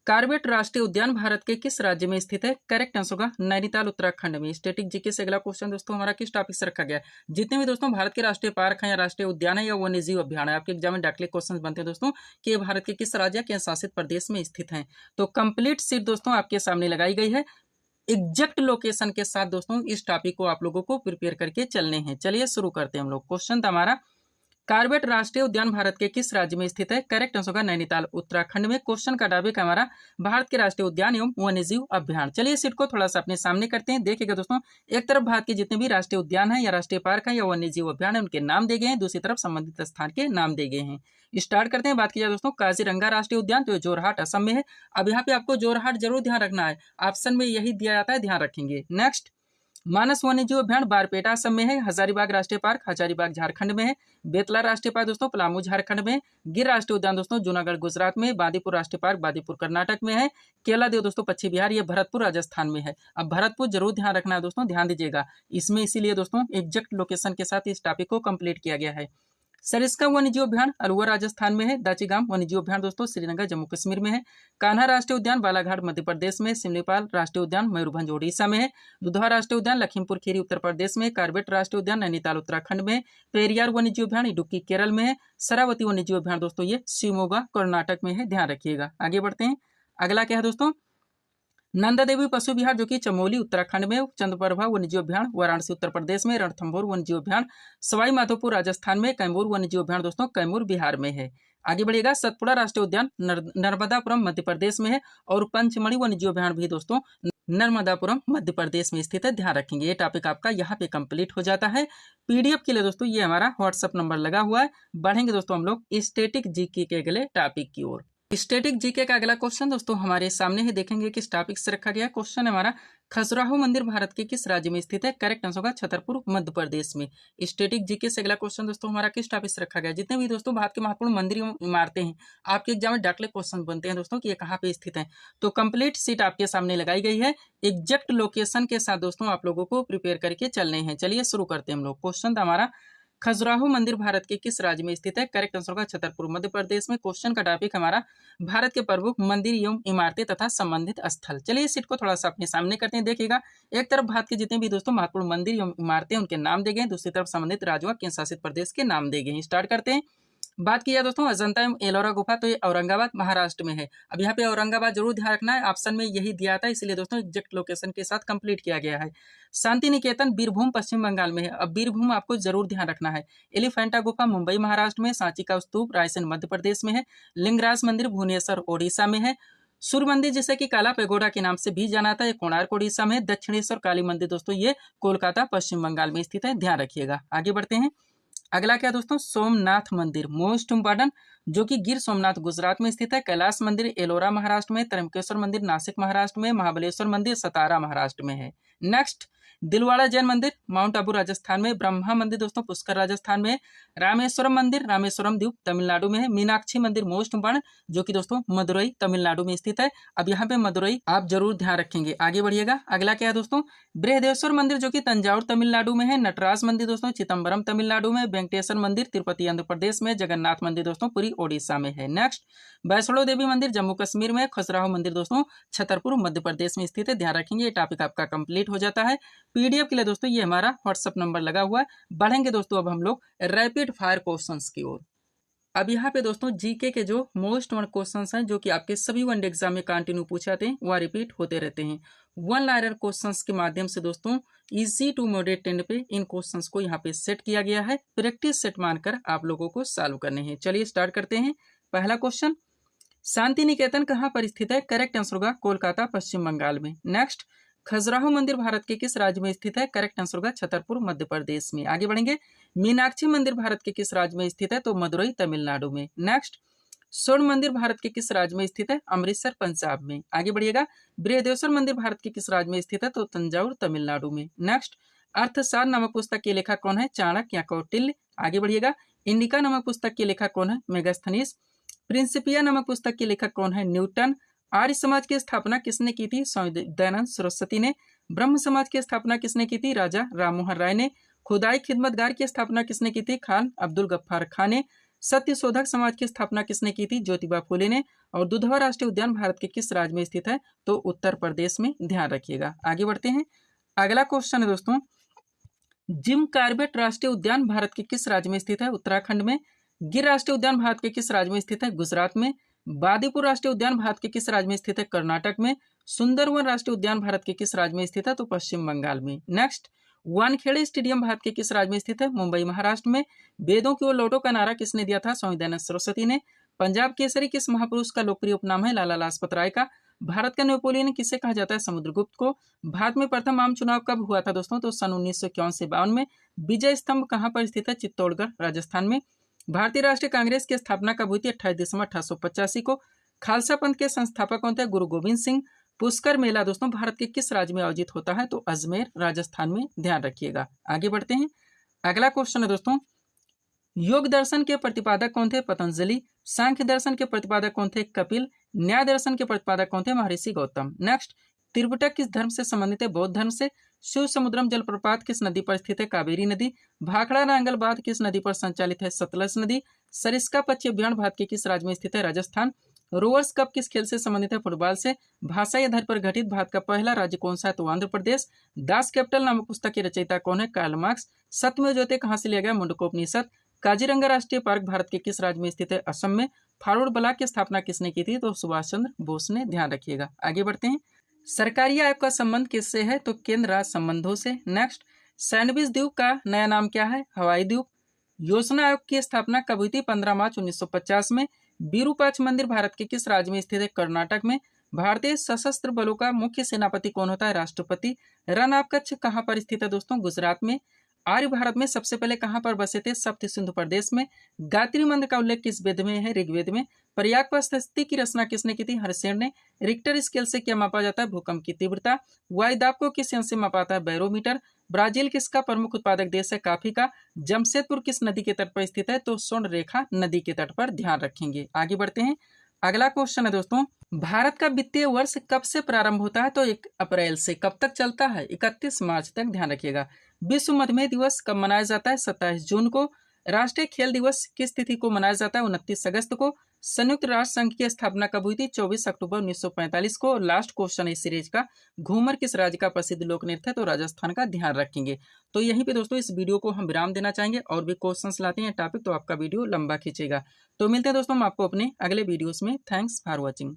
कार्बेट राष्ट्रीय उद्यान भारत के किस राज्य में स्थित है? करेक्ट आंसर होगा नैनीताल उत्तराखंड में। स्टैटिक जीके से अगला क्वेश्चन दोस्तों हमारा किस टॉपिक से रखा गया है? जितने भी दोस्तों भारत के राष्ट्रीय पार्क हैं या राष्ट्रीय उद्यान है या वन्यजीव अभियान है, आपके एग्जाम में डायरेक्टली क्वेश्चन बनते हैं दोस्तों कि भारत के किस राज्य के शासित प्रदेश में स्थित है। तो कंप्लीट सीट दोस्तों आपके सामने लगाई गई है एग्जैक्ट लोकेशन के साथ। दोस्तों इस टॉपिक को आप लोगों को प्रिपेयर करके चलने हैं। चलिए शुरू करते हैं हम लोग। क्वेश्चन था हमारा कार्बेट राष्ट्रीय उद्यान भारत के किस राज्य में स्थित है? करेक्ट आंसर होगा नैनीताल उत्तराखंड में। क्वेश्चन का टॉपिक हमारा भारत के राष्ट्रीय उद्यान एवं वन्यजीव अभियान। चलिए सीट को थोड़ा सा अपने सामने करते हैं। देखिएगा दोस्तों एक तरफ भारत के जितने भी राष्ट्रीय उद्यान है या राष्ट्रीय पार्क है या वन्यजीव अभियान है उनके नाम दिए गए हैं, दूसरी तरफ संबंधित स्थान के नाम दिए गए हैं। स्टार्ट करते हैं। बात की जाए दोस्तों काजीरंगा राष्ट्रीय उद्यान जो जोरहाट असम में है। अब यहाँ पे आपको जोरहाट जरूर ध्यान रखना है, ऑप्शन में यही दिया जाता है, ध्यान रखेंगे। नेक्स्ट मानस वन्यजीव अभ्यारण्य बारपेटा असम में है। हजारीबाग राष्ट्रीय पार्क हजारीबाग झारखंड में है। बेतला राष्ट्रीय पार्क दोस्तों पलामू झारखंड में। गिर राष्ट्रीय उद्यान दोस्तों जूनागढ़ गुजरात में। बांदीपुर राष्ट्रीय पार्क बांदीपुर कर्नाटक में है। केला देव दोस्तों पश्चिम बिहार, ये भरतपुर राजस्थान में है। अब भरतपुर जरूर ध्यान रखना है दोस्तों, ध्यान दीजिएगा इसमें, इसीलिए दोस्तों एग्जैक्ट लोकेशन के साथ इस टॉपिक को कंप्लीट किया गया है। सरिस्का वन्यजीव अभ्यारण्य अलवर राजस्थान में है। दाचीगाम वन्यजीव अभ्यारण्य दोस्तों श्रीनगर जम्मू कश्मीर में है। कान्हा राष्ट्रीय उद्यान बालाघाट मध्य प्रदेश में। सिमलीपाल राष्ट्रीय उद्यान मयूरभंज ओडिशा में है। दुधवा राष्ट्रीय उद्यान लखीमपुर खीरी उत्तर प्रदेश में। कार्बेट राष्ट्रीय उद्यान नैनीताल उत्तराखंड में। पेरियार वन्यजीव अभ्यारण्य इडुक्की केरल में है। शरावती वन्यजीव अभ्यारण्य दोस्तों ये शिवमोगा कर्नाटक में है, ध्यान रखिएगा। आगे बढ़ते हैं। अगला क्या है दोस्तों नंदा देवी पशु विहार जो कि चमोली उत्तराखंड में, चंद्रप्रभा वन्यजीव अभ्यारण्य वाराणसी उत्तर प्रदेश में, रणथंभौर वन्यजीव अभ्यारण्य सवाई माधोपुर राजस्थान में, कैमूर वन्यजीव अभ्यारण्य दोस्तों कैमूर बिहार में है। आगे बढ़िएगा, सतपुड़ा राष्ट्रीय उद्यान नर्मदापुरम मध्य प्रदेश में है, और पंचमढ़ी वन्यजीव अभ्यारण्य भी दोस्तों नर्मदापुरम मध्य प्रदेश में स्थित है, ध्यान रखेंगे। ये टॉपिक आपका यहाँ पे कंप्लीट हो जाता है। पीडीएफ के लिए दोस्तों ये हमारा व्हाट्सएप नंबर लगा हुआ है। बढ़ेंगे दोस्तों हम लोग स्टैटिक जीके के अगले टॉपिक की ओर। स्टैटिक जीके का अगला क्वेश्चन दोस्तों हमारे सामने है, देखेंगे किस टॉपिक से रखा गया। क्वेश्चन हमारा, खजुराहो मंदिर भारत के किस राज्य में स्थित है? करेक्ट आंसर होगा छतरपुर मध्य प्रदेश में। स्टैटिक जीके से अगला क्वेश्चन दोस्तों हमारा किस टॉपिक से रखा गया। जितने भी दोस्तों भारत के महत्वपूर्ण मंदिर इमारतें हैं, आपके एग्जाम में डायरेक्टली क्वेश्चन बनते हैं दोस्तों कि ये कहाँ पे स्थित है, तो कंप्लीट सीट आपके सामने लगाई गई है। एग्जैक्ट लोकेशन के साथ दोस्तों आप लोगों को प्रिपेयर करके चलने हैं। चलिए शुरू करते हैं हम लोग। क्वेश्चन था हमारा, खजुराहो मंदिर भारत के किस राज्य में स्थित है? करेक्ट आंसर होगा छतरपुर मध्य प्रदेश में। क्वेश्चन का टॉपिक हमारा, भारत के प्रमुख मंदिर एवं इमारतें तथा संबंधित स्थल। चलिए इस सीट को थोड़ा सा अपने सामने करते हैं। देखिएगा, एक तरफ भारत के जितने भी दोस्तों महत्वपूर्ण मंदिर एवं इमारतें उनके नाम दिए गए, दूसरी तरफ संबंधित राज्यों केंद्र शासित प्रदेश के नाम दिए गए। स्टार्ट करते हैं। बात किया दोस्तों अजंता एवं एलोरा गुफा, तो ये औरंगाबाद महाराष्ट्र में है। अब यहाँ पे औरंगाबाद जरूर ध्यान रखना है, ऑप्शन में यही दिया था, इसलिए दोस्तों एग्जैक्ट लोकेशन के साथ कंप्लीट किया गया है। शांति निकेतन बीरभूम पश्चिम बंगाल में है। अब बीरभूम आपको जरूर ध्यान रखना है। एलिफेंटा गुफा मुंबई महाराष्ट्र में, सांची का स्तूप रायसेन मध्य प्रदेश में है, लिंगराज मंदिर भुवनेश्वर ओडिशा में है, सूर्य मंदिर जिसे कि काला पेगोडा के नाम से भी जाना जाता है, कोणार्क ओडिशा में, दक्षिणेश्वर काली मंदिर दोस्तों ये कोलकाता पश्चिम बंगाल में स्थित है, ध्यान रखिएगा। आगे बढ़ते हैं। अगला क्या दोस्तों, सोमनाथ मंदिर मोस्ट इम्पॉर्टेंट, जो कि गिर सोमनाथ गुजरात में स्थित है, कैलाश मंदिर एलोरा महाराष्ट्र में, त्र्यंबकेश्वर मंदिर नासिक महाराष्ट्र में, महाबलेश्वर मंदिर सतारा महाराष्ट्र में है। नेक्स्ट, दिलवाड़ा जैन मंदिर माउंट आबू राजस्थान में, ब्रह्मा मंदिर दोस्तों पुष्कर राजस्थान में, रामेश्वरम मंदिर रामेश्वरम द्वीप तमिलनाडु में है, मीनाक्षी मंदिर मोस्ट इम्पॉर्टेंट जो कि दोस्तों मदुरई तमिलनाडु में स्थित है। अब यहाँ पे मदुरई आप जरूर ध्यान रखेंगे। आगे बढ़िएगा। अगला क्या है दोस्तों, बृहदेश्वर मंदिर जो कि तंजावुर तमिलनाडु में है, नटराज मंदिर दोस्तों चिदम्बरम तमिलनाडु में, वेंकटेश्वर मंदिर तिरुपति आंध्र प्रदेश में, जगन्नाथ मंदिर दोस्तों पुरी ओडिशा में है। नेक्स्ट, वैष्णो देवी मंदिर जम्मू कश्मीर में, खजुराहो मंदिर दोस्तों छतरपुर मध्य प्रदेश में स्थित है, ध्यान रखेंगे। ये टॉपिक आपका कंप्लीट हो जाता है। पीडीएफ के लिए दोस्तों ये हमारा व्हाट्सएप नंबर लगा हुआ है। बढ़ेंगे दोस्तों अब हम लोग रैपिड फायर क्वेश्चंस की ओर। अब यहाँ पे दोस्तों जीके के जो मोस्ट वन क्वेश्चंस हैं, जो कि आपके सभी वनडे एग्जाम में कंटिन्यू पूछे जाते हैं, वह रिपीट होते रहते हैं। वन लाइनर क्वेश्चंस के माध्यम से दोस्तों इजी टू मॉडरेट टेंड पे इन क्वेश्चंस को यहाँ पे सेट किया गया है। प्रैक्टिस सेट मानकर आप लोगों को सॉल्व करने हैं। चलिए स्टार्ट करते हैं। पहला क्वेश्चन, शांति निकेतन कहाँ पर स्थित है? करेक्ट आंसर होगा कोलकाता पश्चिम बंगाल में। नेक्स्ट, खजुराहो मंदिर भारत के किस राज्य में स्थित है? करेक्ट आंसर होगा छतरपुर मध्य प्रदेश में। आगे बढ़ेंगे। मीनाक्षी मंदिर भारत के किस राज्य में स्थित है? तो मदुरई तमिलनाडु में। नेक्स्ट, स्वर्ण मंदिर भारत के किस राज्य में स्थित है? अमृतसर पंजाब में। आगे बढ़िएगा। बृहदेश्वर मंदिर भारत के किस राज्य में स्थित है? तो तंजावुर तमिलनाडु में। नेक्स्ट, अर्थसार नामक पुस्तक के लेखक कौन है? चाणक्य या कौटिल्य। आगे बढ़िएगा। इंडिका नामक पुस्तक के लेखक कौन है? मेगास्थनीज। प्रिंसिपिया नामक पुस्तक के लेखक कौन है? न्यूटन। आर्य समाज की स्थापना किसने की थी? स्वामी दयानंद सरस्वती ने। ब्रह्म समाज की स्थापना किसने की थी? राजा राममोहन राय ने। खुदाई खिदमतगार की स्थापना किसने की थी? खान अब्दुल गफ्फार खान ने। सत्य शोधक समाज की स्थापना किसने की थी? ज्योतिबा फुले ने। और दुधवा राष्ट्रीय उद्यान भारत के किस राज्य में स्थित है? तो उत्तर प्रदेश में, ध्यान रखिएगा। आगे बढ़ते हैं। अगला क्वेश्चन है दोस्तों, जिम कार्बेट राष्ट्रीय उद्यान भारत के किस राज्य में स्थित है? उत्तराखंड में। गिर राष्ट्रीय उद्यान भारत के किस राज्य में स्थित है? गुजरात में। बादीपुर राष्ट्रीय उद्यान भारत के किस राज्य में स्थित है? कर्नाटक में। सुंदरवन राष्ट्रीय उद्यान भारत के किस राज्य में स्थित है? तो पश्चिम बंगाल में। नेक्स्ट, वानखेड़े स्टेडियम भारत के किस राज्य में स्थित है? मुंबई महाराष्ट्र में। वेदों की ओर लौटो का नारा किसने दिया था? स्वामी दयानंद सरस्वती ने। पंजाब केसरी किस महापुरुष का लोकप्रिय उपनाम है? लाला लाजपत राय का। भारत का नेपोलियन किसे कहा जाता है? समुद्रगुप्त को। भारत में प्रथम आम चुनाव कब हुआ था दोस्तों? तो सन 1951 में। विजय स्तंभ कहाँ पर स्थित है? चित्तौड़गढ़ राजस्थान में। भारतीय राष्ट्रीय कांग्रेस की स्थापना कब हुई थी? 28 दिसंबर 1885 को। खालसा पंथ के संस्थापक कौन थे? गुरु गोविंद सिंह। पुष्कर मेला दोस्तों भारत के किस राज्य में आयोजित होता है? तो अजमेर राजस्थान में, ध्यान रखिएगा। आगे बढ़ते हैं। अगला क्वेश्चन है दोस्तों, योग दर्शन के प्रतिपादक कौन थे? पतंजलि। सांख्य दर्शन के प्रतिपादक कौन थे? कपिल। न्याय दर्शन के प्रतिपादक कौन थे? महर्षि गौतम। नेक्स्ट, त्रिपिटक किस धर्म से संबंधित है? बौद्ध धर्म से। शिव समुद्रम जलप्रपात किस नदी पर स्थित है? कावेरी नदी। भाखड़ा नांगल बांध किस नदी पर संचालित है? सतलज नदी। सरिस्का पक्षी अभ्यारण्य भारत के किस राज्य में स्थित है? राजस्थान। रोवर्स कप किस खेल से संबंधित है? फुटबॉल से। भाषाई आधार पर गठित भारत का पहला राज्य कौन सा है? तो आंध्र प्रदेश। दास कैपिटल नामक पुस्तक के रचयिता कौन है? Karl Marx. सत्यमेव जयते कहाँ से लिया गया? मुंडकोपनिषद। काजीरंगा राष्ट्रीय पार्क भारत के किस राज्य में स्थित है? असम में। फॉरवर्ड ब्लॉक की स्थापना किसने की थी? तो सुभाष चंद्र बोस ने, ध्यान रखिएगा। आगे बढ़ते हैं। सरकारी आयोग का संबंध किससे है? तो केंद्र राज्य संबंधों से। नेक्स्ट, सैंडविच द्वीप का नया नाम क्या है? हवाई द्वीप। योजना आयोग की स्थापना कब हुई थी? 15 मार्च 1950 में। विरूपाक्ष मंदिर भारत के किस राज्य में स्थित है? कर्नाटक में। भारतीय सशस्त्र बलों का मुख्य सेनापति कौन होता है? राष्ट्रपति। रन ऑफ कच्छ कहाँ पर स्थित है दोस्तों? गुजरात में। आर्य भारत में सबसे पहले कहाँ पर बसे थे? सप्त सिंधु प्रदेश में। गायत्री मंत्र का उल्लेख किस वेद में है? ऋग्वेद में। प्रयाग पर स्तुति की रचना किसने की थी? हर्षेन ने। रिक्टर स्केल से क्या मापा जाता है? भूकंप की तीव्रता। वायुदाब को किस यंत्र से मापा जाता है? बैरोमीटर। ब्राजील किसका प्रमुख उत्पादक देश है? कॉफी का। जमशेदपुर किस नदी के तट पर स्थित है? तो स्वर्ण रेखा नदी के तट पर। ध्यान रखेंगे। आगे बढ़ते हैं। अगला क्वेश्चन है दोस्तों, भारत का वित्तीय वर्ष कब से प्रारंभ होता है? तो 1 अप्रैल से। कब तक चलता है? 31 मार्च तक। ध्यान रखिएगा। विश्व मधुमेह दिवस कब मनाया जाता है? 27 जून को। राष्ट्रीय खेल दिवस किस तिथि को मनाया जाता है? 29 अगस्त को। संयुक्त राष्ट्र संघ की स्थापना कब हुई थी? 24 अक्टूबर 1945 को। लास्ट क्वेश्चन है इस सीरीज का, घूमर किस राज्य का प्रसिद्ध लोक नृत्य है? तो राजस्थान का। ध्यान रखेंगे। तो यहीं पे दोस्तों इस वीडियो को हम विराम देना चाहेंगे, और भी क्वेश्चंस लाते हैं टॉपिक तो आपका वीडियो लंबा खींचेगा। तो मिलते हैं दोस्तों हम आपको अपने अगले वीडियोस में। Thanks for watching.